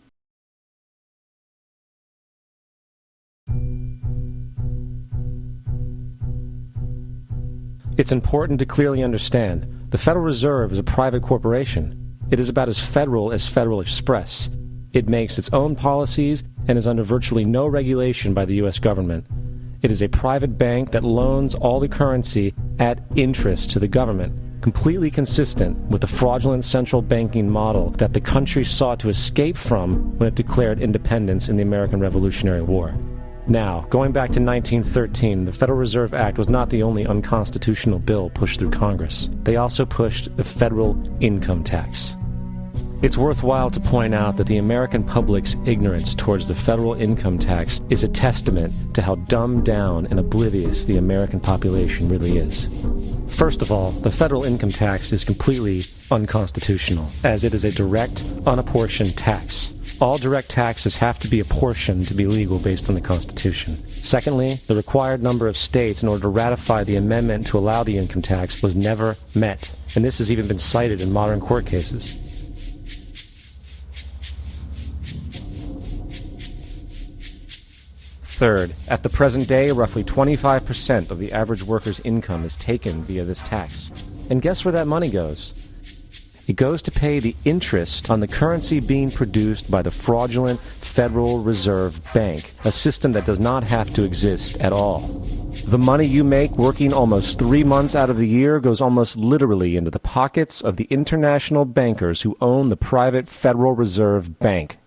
It's important to clearly understand, the Federal Reserve is a private corporation. It is about as Federal Express. It makes its own policies and is under virtually no regulation by the U.S. government. It is a private bank that loans all the currency at interest to the government, completely consistent with the fraudulent central banking model that the country sought to escape from when it declared independence in the American Revolutionary War. Now, going back to 1913, the Federal Reserve Act was not the only unconstitutional bill pushed through Congress. They also pushed the federal income tax. It's worthwhile to point out that the American public's ignorance towards the federal income tax is a testament to how dumbed down and oblivious the American population really is. First of all, the federal income tax is completely unconstitutional, as it is a direct, unapportioned tax. All direct taxes have to be apportioned to be legal based on the Constitution. Secondly, the required number of states in order to ratify the amendment to allow the income tax was never met, and this has even been cited in modern court cases. Third, at the present day, roughly 25% of the average worker's income is taken via this tax. And guess where that money goes? It goes to pay the interest on the currency being produced by the fraudulent Federal Reserve Bank, a system that does not have to exist at all. The money you make working almost 3 months out of the year goes almost literally into the pockets of the international bankers who own the private Federal Reserve Bank.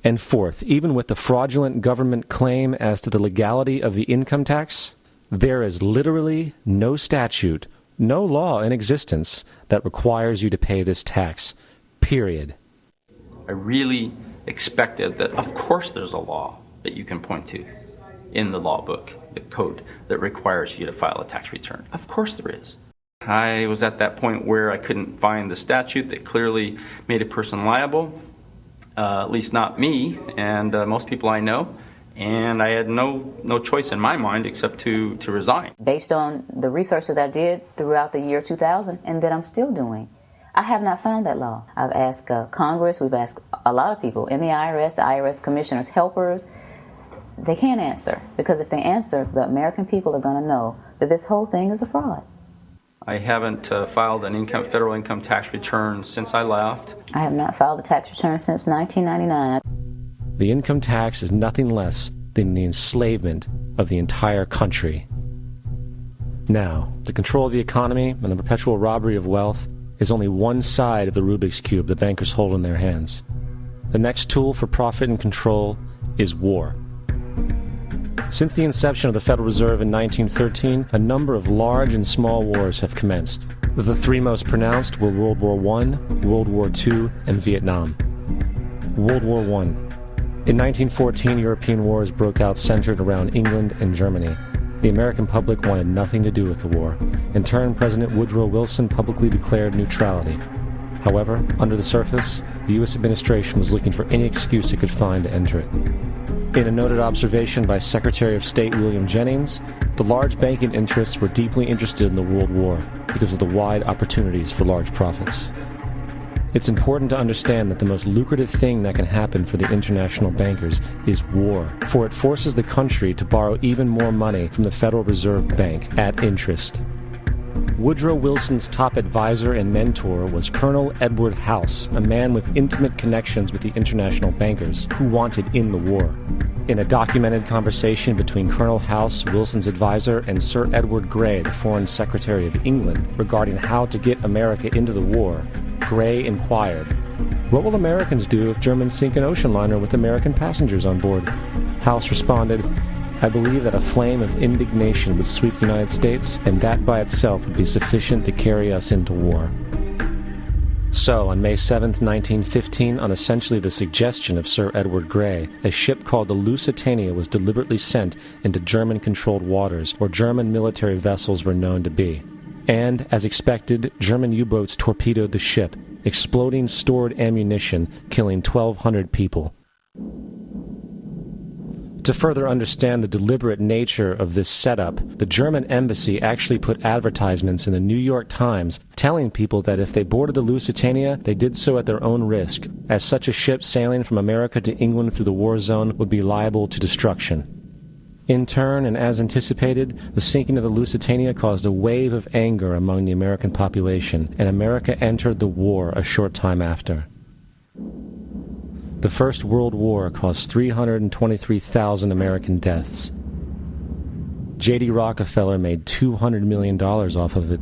And fourth, even with the fraudulent government claim as to the legality of the income tax, there is literally no statute, no law in existence that requires you to pay this tax, period. I really expected that, of course there's a law that you can point to in the law book, the code, that requires you to file a tax return. Of course there is. I was at that point where I couldn't find the statute that clearly made a person liable. at least not me and most people I know. And I had no choice in my mind except to resign. Based on the research that I did throughout the year 2000 and that I'm still doing, I have not found that law. I've asked Congress, we've asked a lot of people in the IRS commissioners, helpers. They can't answer, because if they answer, the American people are going to know that this whole thing is a fraud. I haven't filed an federal income tax return since I left. I have not filed a tax return since 1999. The income tax is nothing less than the enslavement of the entire country. Now, the control of the economy and the perpetual robbery of wealth is only one side of the Rubik's Cube the bankers hold in their hands. The next tool for profit and control is war. Since the inception of the Federal Reserve in 1913, a number of large and small wars have commenced. The three most pronounced were World War I, World War II, and Vietnam. World War I. In 1914, European wars broke out centered around England and Germany. The American public wanted nothing to do with the war. In turn, President Woodrow Wilson publicly declared neutrality. However, under the surface, the U.S. administration was looking for any excuse it could find to enter it. In a noted observation by Secretary of State William Jennings, the large banking interests were deeply interested in the World War because of the wide opportunities for large profits. It's important to understand that the most lucrative thing that can happen for the international bankers is war, for it forces the country to borrow even more money from the Federal Reserve Bank at interest. Woodrow Wilson's top advisor and mentor was Colonel Edward House, a man with intimate connections with the international bankers who wanted in the war. In a documented conversation between Colonel House, Wilson's advisor, and Sir Edward Grey, the Foreign Secretary of England, regarding how to get America into the war, Grey inquired, "What will Americans do if Germans sink an ocean liner with American passengers on board?" House responded, "I believe that a flame of indignation would sweep the United States, and that by itself would be sufficient to carry us into war." So, on May 7, 1915, on essentially the suggestion of Sir Edward Grey, a ship called the Lusitania was deliberately sent into German-controlled waters, where German military vessels were known to be. And, as expected, German U-boats torpedoed the ship, exploding stored ammunition, killing 1,200 people. To further understand the deliberate nature of this setup, the German embassy actually put advertisements in the New York Times telling people that if they boarded the Lusitania, they did so at their own risk, as such a ship sailing from America to England through the war zone would be liable to destruction. In turn, and as anticipated, the sinking of the Lusitania caused a wave of anger among the American population, and America entered the war a short time after. The First World War caused 323,000 American deaths. J.D. Rockefeller made $200 million off of it.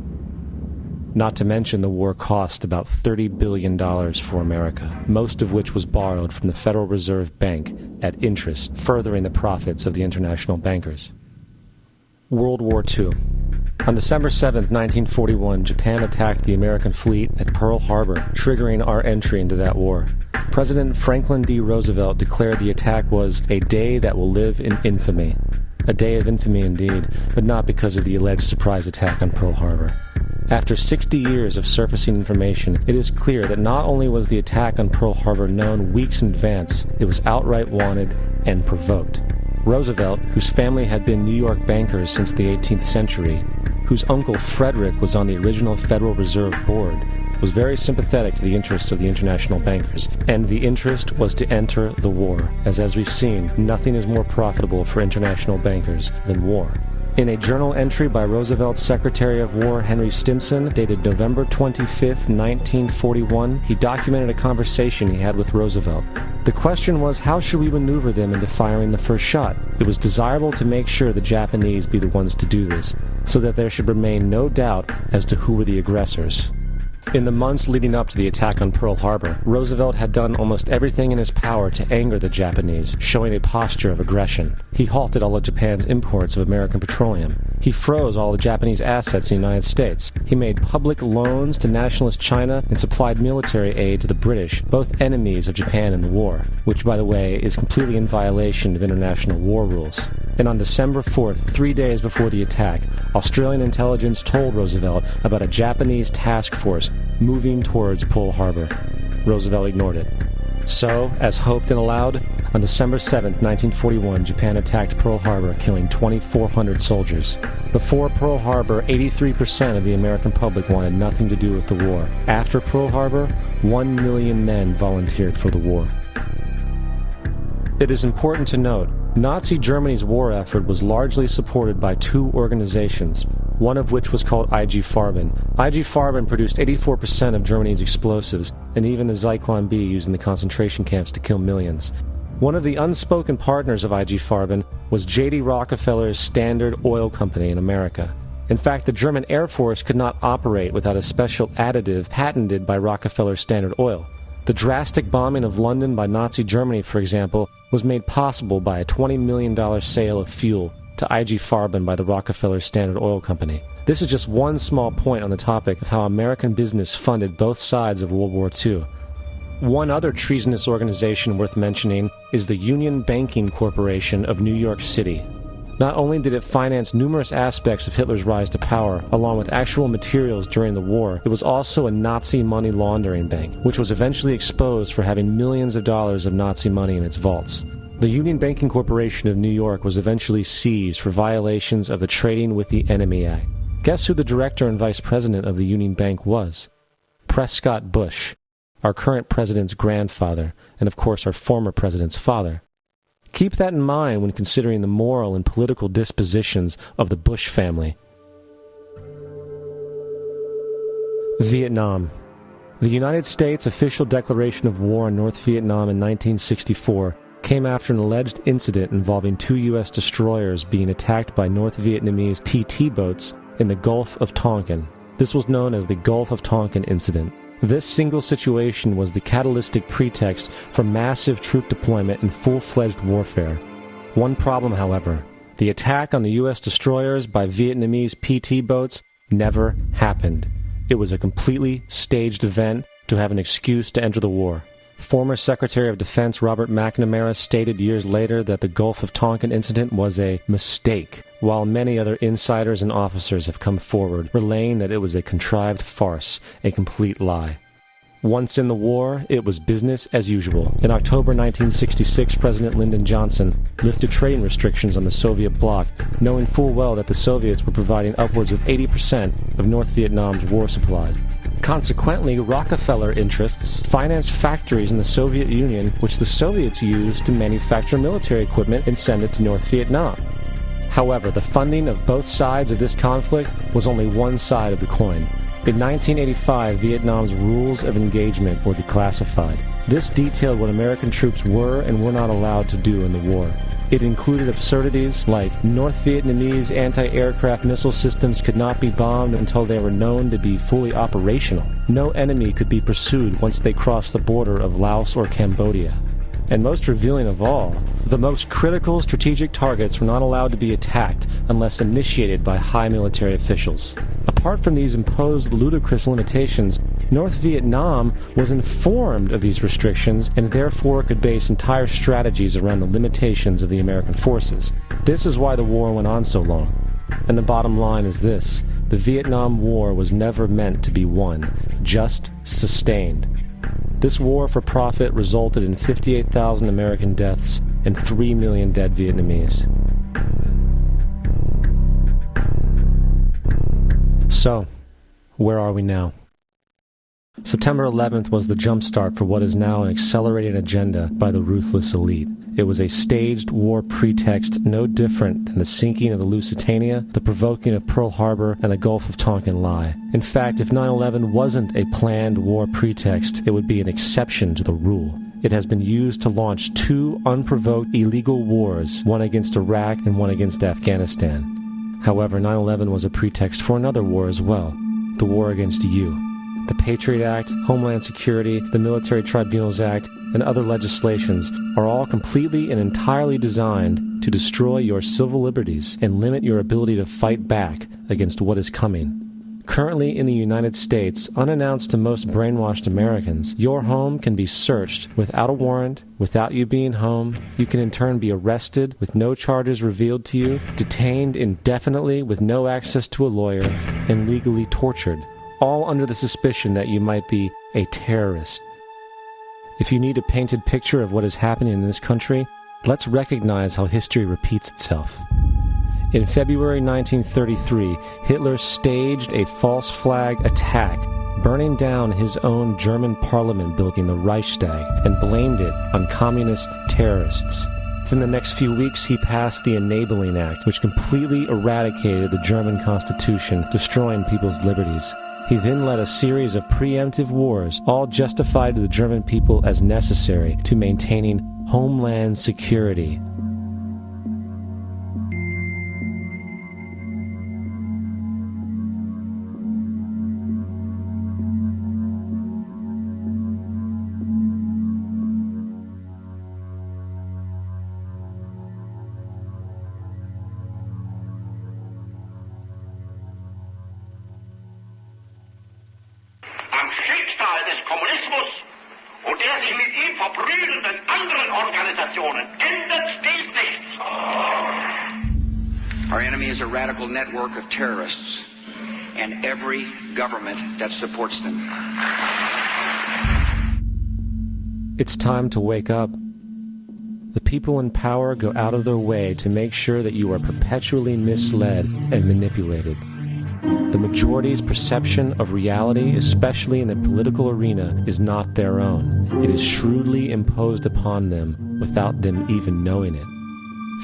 Not to mention the war cost about $30 billion for America, most of which was borrowed from the Federal Reserve Bank at interest, furthering the profits of the international bankers. World War II. On December 7, 1941, Japan attacked the American fleet at Pearl Harbor, triggering our entry into that war. President Franklin D. Roosevelt declared the attack was a day that will live in infamy. A day of infamy indeed, but not because of the alleged surprise attack on Pearl Harbor. After 60 years of surfacing information, it is clear that not only was the attack on Pearl Harbor known weeks in advance, it was outright wanted and provoked. Roosevelt, whose family had been New York bankers since the 18th century, whose uncle Frederick was on the original Federal Reserve Board, was very sympathetic to the interests of the international bankers, and the interest was to enter the war, as we've seen, nothing is more profitable for international bankers than war. In a journal entry by Roosevelt's Secretary of War Henry Stimson, dated November 25, 1941, he documented a conversation he had with Roosevelt. The question was, how should we maneuver them into firing the first shot? It was desirable to make sure the Japanese be the ones to do this, so that there should remain no doubt as to who were the aggressors. In the months leading up to the attack on Pearl Harbor, Roosevelt had done almost everything in his power to anger the Japanese, showing a posture of aggression. He halted all of Japan's imports of American petroleum. He froze all the Japanese assets in the United States. He made public loans to nationalist China and supplied military aid to the British, both enemies of Japan in the war, which, by the way, is completely in violation of international war rules. And on December 4th, 3 days before the attack, Australian intelligence told Roosevelt about a Japanese task force moving towards Pearl Harbor. Roosevelt ignored it. So, as hoped and allowed, on December 7, 1941, Japan attacked Pearl Harbor, killing 2,400 soldiers. Before Pearl Harbor, 83% of the American public wanted nothing to do with the war. After Pearl Harbor, 1 million men volunteered for the war. It is important to note, Nazi Germany's war effort was largely supported by two organizations, one of which was called IG Farben. IG Farben produced 84% of Germany's explosives, and even the Zyklon B used in the concentration camps to kill millions. One of the unspoken partners of IG Farben was J.D. Rockefeller's Standard Oil Company in America. In fact, the German Air Force could not operate without a special additive patented by Rockefeller's Standard Oil. The drastic bombing of London by Nazi Germany, for example, was made possible by a $20 million sale of fuel to IG Farben by the Rockefeller Standard Oil Company. This is just one small point on the topic of how American business funded both sides of World War II. One other treasonous organization worth mentioning is the Union Banking Corporation of New York City. Not only did it finance numerous aspects of Hitler's rise to power, along with actual materials during the war, it was also a Nazi money laundering bank, which was eventually exposed for having millions of dollars of Nazi money in its vaults. The Union Banking Corporation of New York was eventually seized for violations of the Trading with the Enemy Act. Guess who the director and vice president of the Union Bank was? Prescott Bush, our current president's grandfather, and of course our former president's father. Keep that in mind when considering the moral and political dispositions of the Bush family. Vietnam. The United States' official declaration of war on North Vietnam in 1964 came after an alleged incident involving two U.S. destroyers being attacked by North Vietnamese PT boats in the Gulf of Tonkin. This was known as the Gulf of Tonkin incident. This single situation was the catalytic pretext for massive troop deployment and full-fledged warfare. One problem, however, the attack on the U.S. destroyers by Vietnamese PT boats never happened. It was a completely staged event to have an excuse to enter the war. Former Secretary of Defense Robert McNamara stated years later that the Gulf of Tonkin incident was a mistake, while many other insiders and officers have come forward, relaying that it was a contrived farce, a complete lie. Once in the war, it was business as usual. In October 1966, President Lyndon Johnson lifted trading restrictions on the Soviet bloc, knowing full well that the Soviets were providing upwards of 80% of North Vietnam's war supplies. Consequently, Rockefeller interests financed factories in the Soviet Union, which the Soviets used to manufacture military equipment and send it to North Vietnam. However, the funding of both sides of this conflict was only one side of the coin. In 1985, Vietnam's rules of engagement were declassified. This detailed what American troops were and were not allowed to do in the war. It included absurdities like North Vietnamese anti-aircraft missile systems could not be bombed until they were known to be fully operational. No enemy could be pursued once they crossed the border of Laos or Cambodia. And most revealing of all, the most critical strategic targets were not allowed to be attacked unless initiated by high military officials. Apart from these imposed ludicrous limitations, North Vietnam was informed of these restrictions and therefore could base entire strategies around the limitations of the American forces. This is why the war went on so long. And the bottom line is this: the Vietnam War was never meant to be won, just sustained. This war for profit resulted in 58,000 American deaths and 3 million dead Vietnamese. So, where are we now? September 11th was the jumpstart for what is now an accelerated agenda by the ruthless elite. It was a staged war pretext no different than the sinking of the Lusitania, the provoking of Pearl Harbor, and the Gulf of Tonkin lie. In fact, if 9/11 wasn't a planned war pretext, it would be an exception to the rule. It has been used to launch two unprovoked illegal wars, one against Iraq and one against Afghanistan. However, 9/11 was a pretext for another war as well, the war against you. The Patriot Act, Homeland Security, the Military Tribunals Act, and other legislations are all completely and entirely designed to destroy your civil liberties and limit your ability to fight back against what is coming. Currently in the United States, unannounced to most brainwashed Americans, your home can be searched without a warrant, without you being home. You can in turn be arrested with no charges revealed to you, detained indefinitely with no access to a lawyer, and legally tortured, all under the suspicion that you might be a terrorist. If you need a painted picture of what is happening in this country, let's recognize how history repeats itself. In February 1933, Hitler staged a false flag attack, burning down his own German parliament building, the Reichstag, and blamed it on communist terrorists. Within the next few weeks, he passed the Enabling Act, which completely eradicated the German Constitution, destroying people's liberties. He then led a series of preemptive wars, all justified to the German people as necessary to maintaining homeland security. Our enemy is a radical network of terrorists and every government that supports them. It's time to wake up. The people in power go out of their way to make sure that you are perpetually misled and manipulated. The majority's perception of reality, especially in the political arena, is not their own. It is shrewdly imposed upon them without them even knowing it.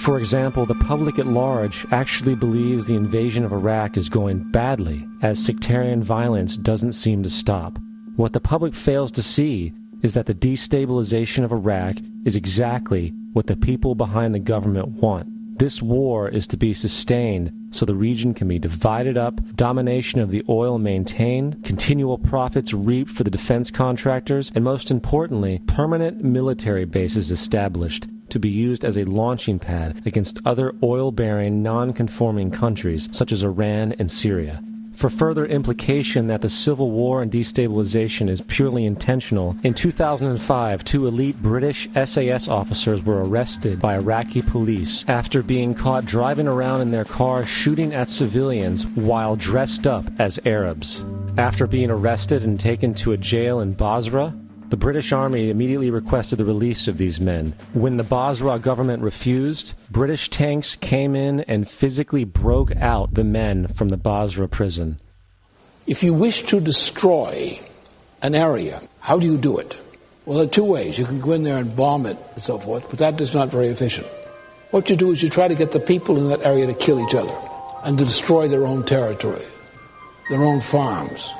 For example, the public at large actually believes the invasion of Iraq is going badly, as sectarian violence doesn't seem to stop. What the public fails to see is that the destabilization of Iraq is exactly what the people behind the government want. This war is to be sustained so the region can be divided up, domination of the oil maintained, continual profits reaped for the defense contractors, and most importantly, permanent military bases established to be used as a launching pad against other oil-bearing, non-conforming countries such as Iran and Syria. For further implication that the civil war and destabilization is purely intentional, in 2005, 2 elite British SAS officers were arrested by Iraqi police after being caught driving around in their car shooting at civilians while dressed up as Arabs. After being arrested and taken to a jail in Basra, the British Army immediately requested the release of these men. When the Basra government refused, British tanks came in and physically broke out the men from the Basra prison. If you wish to destroy an area, how do you do it? Well, there are 2 ways. You can go in there and bomb it and so forth, but that is not very efficient. What you do is you try to get the people in that area to kill each other and to destroy their own territory, their own farms.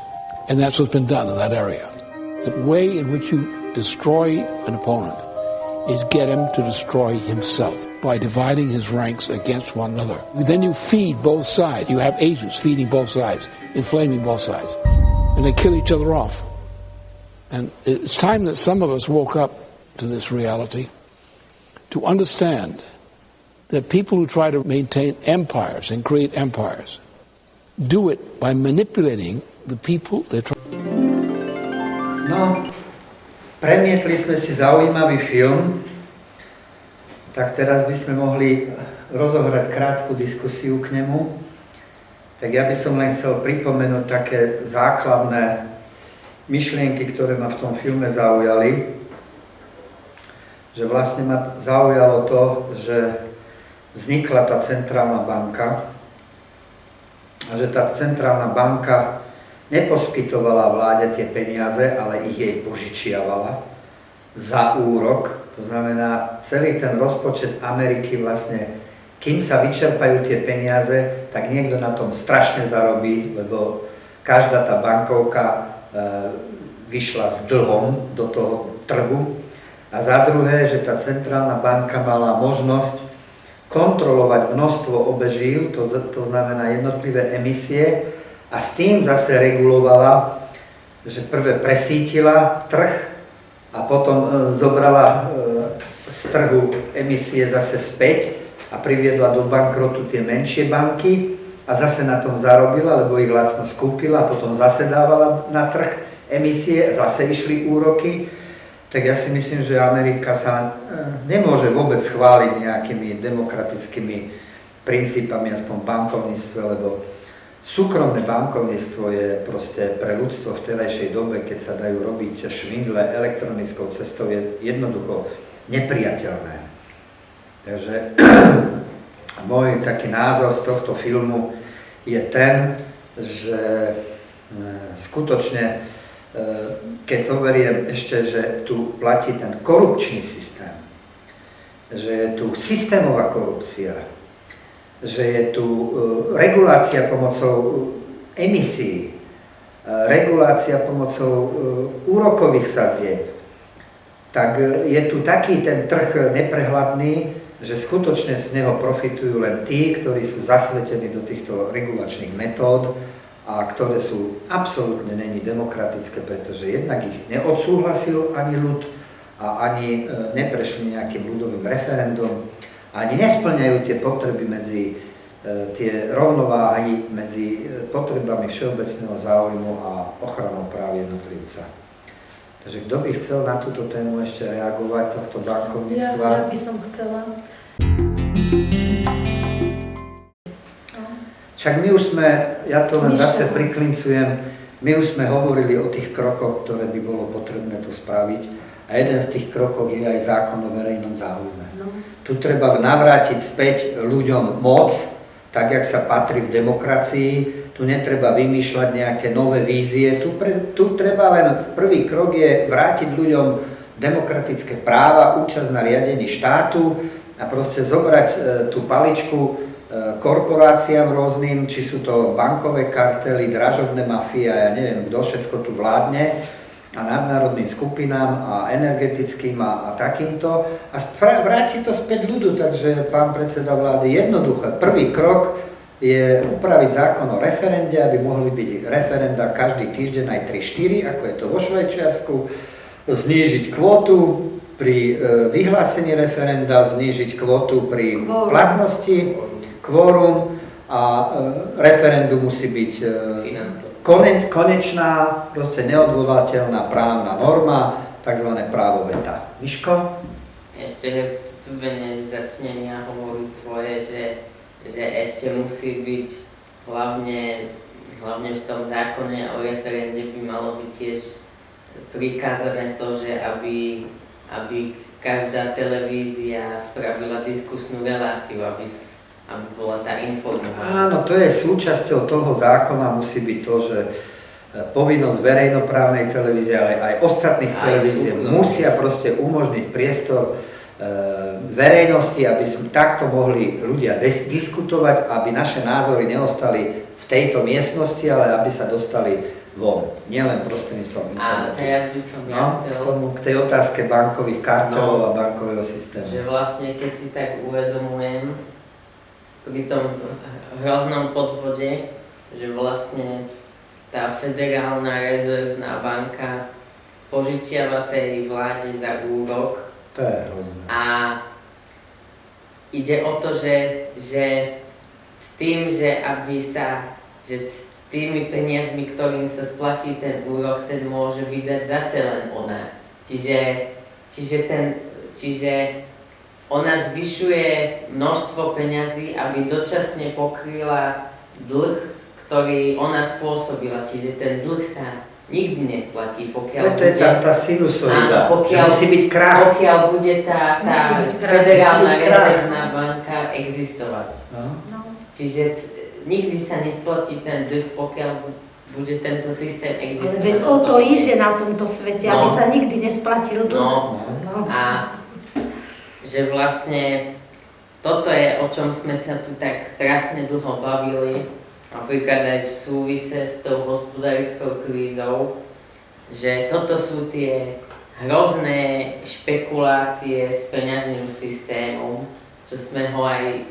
And that's what's been done in that area. The way in which you destroy an opponent is get him to destroy himself by dividing his ranks against one another. Then you feed both sides. You have agents feeding both sides, inflaming both sides. And they kill each other off. And it's time that some of us woke up to this reality to understand that people who try to maintain empires and create empires do it by manipulating the people they try. No, premietli sme si zaujímavý film, tak teraz by sme mohli rozohrať krátku diskusiu k nemu. Tak ja by som len chcel pripomenúť také základné myšlienky, ktoré ma v tom filme zaujali. Že vlastne ma zaujalo to, že vznikla tá centrálna banka a že tá centrálna banka neposkytovala vláde tie peniaze, ale ich jej požičiavala za úrok. To znamená, celý ten rozpočet Ameriky vlastne, kým sa vyčerpajú tie peniaze, tak niekto na tom strašne zarobí, lebo každá tá bankovka vyšla s dlhom do toho trhu. A za druhé, že tá centrálna banka mala možnosť kontrolovať množstvo obežív, to znamená jednotlivé emisie, a s tým zase regulovala, že prvé presítila trh a potom zobrala z trhu emisie zase späť a priviedla do bankrotu tie menšie banky a zase na tom zarobila, lebo ich lacno skúpila a potom zase dávala na trh emisie, zase išli úroky. Tak ja si myslím, že Amerika sa nemôže vôbec chváliť nejakými demokratickými princípami, aspoň v bankovníctve, lebo súkromné bankovníctvo je proste pre ľudstvo v terajšej dobe, keď sa dajú robiť švindle elektronickou cestou, je jednoducho nepriateľné. Takže môj taký názor z tohto filmu je ten, že skutočne, keď zoberiem ešte, že tu platí ten korupčný systém, že je tu systémová korupcia, že je tu regulácia pomocou emisí, regulácia pomocou úrokových sadzieb, tak je tu taký ten trh neprehľadný, že skutočne z neho profitujú len tí, ktorí sú zasvetení do týchto regulačných metód a ktoré sú absolútne není demokratické, pretože jednak ich neodsúhlasil ani ľud a ani neprešli nejakým ľudovým referendum, ani nesplňajú tie potreby medzi tie rovnováhy medzi potrebami všeobecného záujmu a ochranou práv jednotlivca. Takže kto by chcel na túto tému ešte reagovať tohto bankovníctva? Ja by som chcela. Však my už sme, ja to len zase priklincujem, my už sme hovorili o tých krokoch, ktoré by bolo potrebné tu spraviť. A jeden z tých krokov je aj zákon o verejnom záujme. No. Tu treba navrátiť späť ľuďom moc, tak jak sa patrí v demokracii. Tu netreba vymýšľať nejaké nové vízie. Tu treba len, prvý krok je vrátiť ľuďom demokratické práva, účasť na riadení štátu a proste zobrať tú paličku korporáciám rôznym, či sú to bankové kartely, dražobné mafie a ja neviem, kto všetko tu vládne, a nadnárodným skupinám a energetickým a takýmto a vrátiť to späť ľudu. Takže pán predseda vlády, jednoduché. Prvý krok je upraviť zákon o referende, aby mohli byť referenda každý týždeň aj 3-4, ako je to vo Švajčiarsku, znížiť kvótu pri vyhlásení referenda, znížiť kvótu pri platnosti, kvórum a referendum musí byť konečná, proste neodvolateľná právna norma, tzv. Právo veta. Miško? Ešte než začnem ja hovoriť svoje, že ešte musí byť hlavne v tom zákone o referende by malo byť tiež prikázané to, že aby každá televízia spravila diskusnú reláciu, aby bola tá informovaná. Áno, to je súčasťou toho zákona, musí byť to, že povinnosť verejnoprávnej televízie, ale aj ostatných televízií musia proste umožniť priestor verejnosti, aby sme takto mohli ľudia diskutovať, aby naše názory neostali v tejto miestnosti, ale aby sa dostali von, nielen prostredníctvom internetu. A teraz by som k tej otázke bankových kartelov a bankového systému. Že vlastne, keď si tak uvedomujem, pri tom hroznom podvode, že vlastne tá federálna rezervná banka požičiava tej vláde za úrok. To je hrozné. A ide o to, že s tým, že tými peniazmi, ktorým sa splatí ten úrok, ten môže vydať zase len ona. Čiže ona zvyšuje množstvo peňazí, aby dočasne pokryla dlh, ktorý ona spôsobila. Čiže ten dlh sa nikdy nesplatí, pokiaľ to je tá sinusoida, že musí byť krach. Pokiaľ bude tá federálna rezervná banka existovať. No. Čiže nikdy sa nesplatí ten dlh, pokiaľ bude tento systém existovať. Ale veď o to ide na tomto svete, aby sa nikdy nesplatil dlh. No. A že vlastne toto je, o čom sme sa tu tak strašne dlho bavili, napríklad aj v súvise s tou hospodárskou krízou, že toto sú tie hrozné špekulácie s peňažným systémom, čo sme ho aj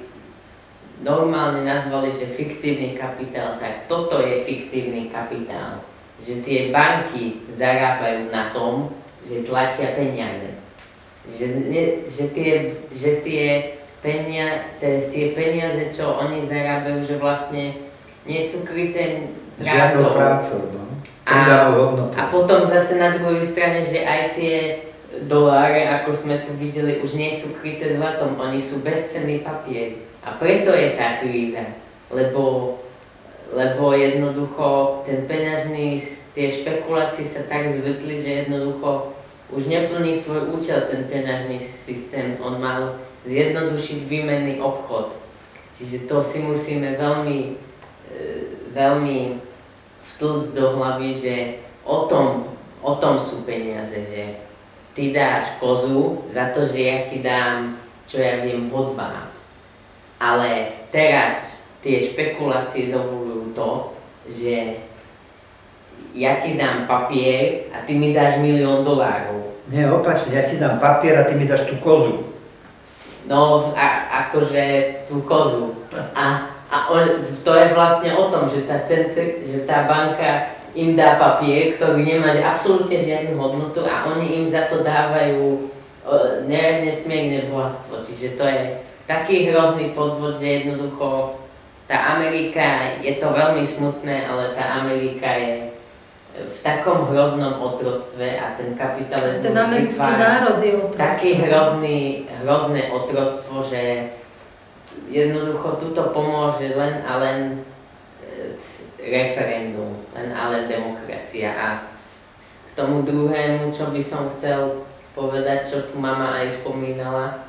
normálne nazvali, že fiktívny kapitál, tak toto je fiktívny kapitál. Že tie banky zarábajú na tom, že tlačia peniaze. Že tie peniaze, čo oni zarábajú, že vlastne nie sú kryté prácou. A potom zase na druhej strane, že aj tie doláre, ako sme tu videli, už nie sú kryté zlatom, oni sú bezcenný papier. A preto je tá kríza, lebo lebo jednoducho ten peňažný, tie špekulácie sa tak zvykli, že jednoducho už neplní svoj účel ten peňažný systém. On mal zjednodušiť výmenný obchod. Čiže to si musíme veľmi vtlcť do hlavy, že o tom sú peniaze, že ty dáš kozu za to, že ja ti dám, čo ja viem, hodbá. Ale teraz tie špekulácie dovolujú to, že ja ti dám papier a ty mi dáš $1 000 000. Nie, opačne, ja ti dám papier a ty mi dáš tú kozu. No, akože tú kozu. A to je vlastne o tom, že tá banka im dá papier, ktorý nemá absolútne žiadnu hodnotu a oni im za to dávajú nesmierne bohatstvo. Čiže to je taký hrozný podvod, že jednoducho tá Amerika, je to veľmi smutné, ale tá Amerika je v takom hroznom otroctve a ten kapitalizmus ten americký národ je otroctvo. Také hrozné otroctvo, že jednoducho tuto pomôže len a len referendum, len a len demokracia. A k tomu druhému, čo by som chcel povedať, čo tu mama aj spomínala,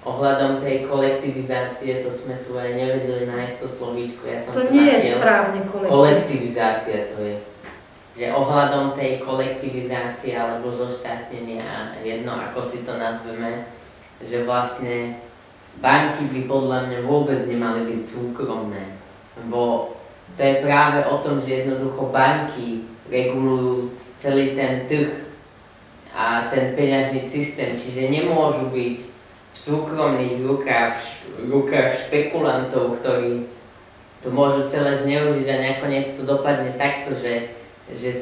ohľadom tej kolektivizácie, to sme tu aj nevedeli nájsť to slovíčko. Ja som to nie je správne kolektivizácia. To je. Že ohľadom tej kolektivizácie alebo zoštátnenia, jedno ako si to nazveme, že vlastne banky by podľa mňa vôbec nemali byť súkromné. Lebo to je práve o tom, že jednoducho banky regulujú celý ten trh a ten peňažný systém, čiže nemôžu byť v súkromných rukách špekulantov, ktorí to môžu celé zneužiť a nakoniec to dopadne takto, že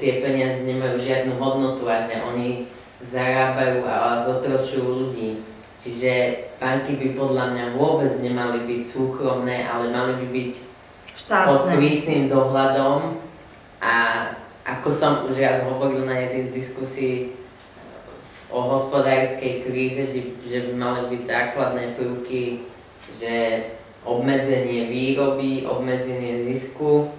tie peniaze nemajú žiadnu hodnotu a že oni zarábajú a zotročujú ľudí. Čiže banky by podľa mňa vôbec nemali byť súkromné, ale mali by byť pod prísnym dohľadom a ako som už raz hovoril na jednej diskusii o hospodárskej kríze, že by mali byť základné prvky, že obmedzenie výroby, obmedzenie zisku,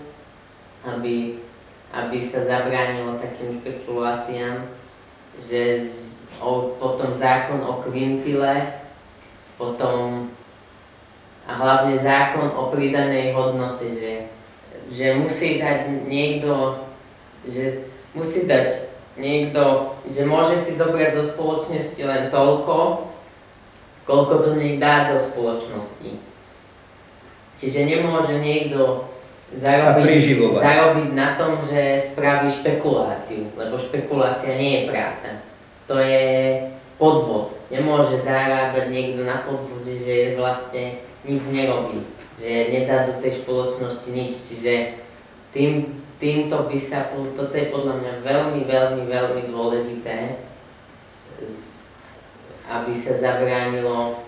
aby sa zabránilo takým špekuláciám, že potom zákon o kvintile, potom a hlavne zákon o pridanej hodnote, že musí dať niekto, že môže si zobrať do spoločnosti len toľko, koľko to nech dá do spoločnosti. Čiže nemôže niekto zarobiť na tom, že spraví špekuláciu, lebo špekulácia nie je práca. To je podvod. Nemôže zarábať niekto na podvode, že vlastne nič nerobí, že nedá do tej spoločnosti nič. Čiže týmto by sa, toto je podľa mňa veľmi, veľmi, veľmi dôležité, aby sa zabránilo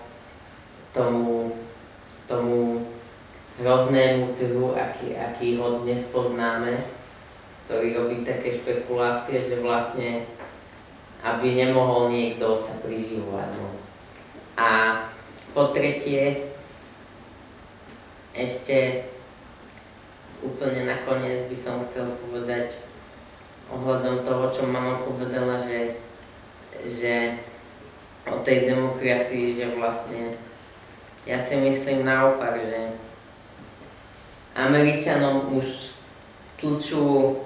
tomu hroznému trhu, aký ho dnes poznáme, ktorý robí také špekulácie, že vlastne aby nemohol niekto sa priživovať. No. A po tretie, ešte úplne nakoniec by som chcel povedať ohľadom toho, čo mama povedala, že o tej demokracii, že vlastne ja si myslím naopak, že Američanom už tlčú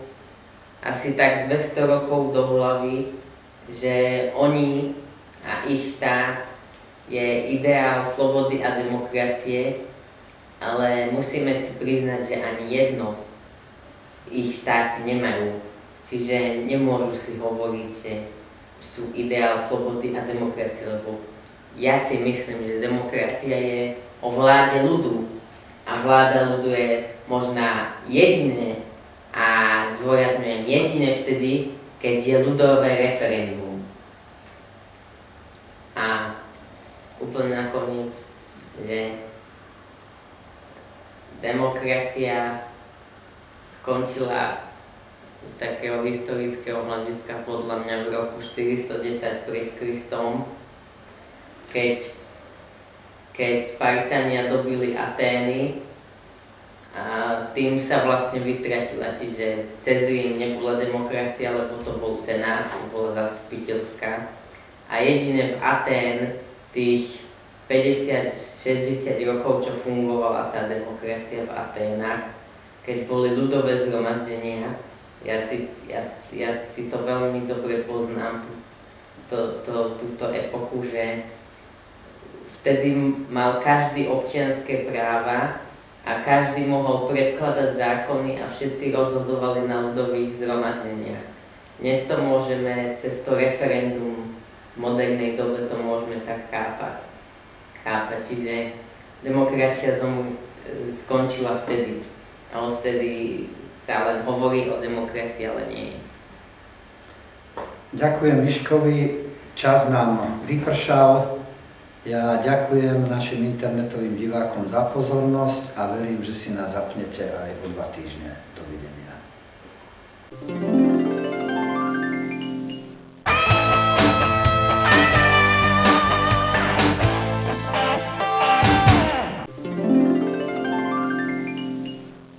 asi tak 200 rokov do hlavy, že oni a ich štát je ideál slobody a demokracie, ale musíme si priznať, že ani jedno ich štáty nemajú. Čiže nemôžu si hovoriť, že sú ideál slobody a demokracie, lebo ja si myslím, že demokracia je o vláde ľudu a vláda ľudu je možná jedine a zdôrazňujem jedine vtedy, keď je ľudové referendum. A úplne nakoniec, že demokracia skončila z takého historického hľadiska podľa mňa v roku 410 pred Kristom, keď Spartania dobili Atény a tým sa vlastne vytratila, čiže cez Rím nebola demokracia, lebo to bol senát, to bola zastupiteľská. A jedine v Atén tých 50-60 rokov, čo fungovala tá demokracia v Aténach, keď boli ľudové zhromaždenia, ja si to veľmi dobre poznám, túto epochu, že vtedy mal každý občianske práva a každý mohol predkladať zákony a všetci rozhodovali na ľudových zhromaždeniach. Dnes to môžeme cez to referendum v modernej dobe to môžeme tak chápať. Čiže demokracia skončila vtedy. A odtedy sa len hovorí o demokracii, ale nie. Ďakujem Miškovi, čas nám vypršal. Ja ďakujem našim internetovým divákom za pozornosť a verím, že si nás zapnete aj o 2 týždne. Dovidenia.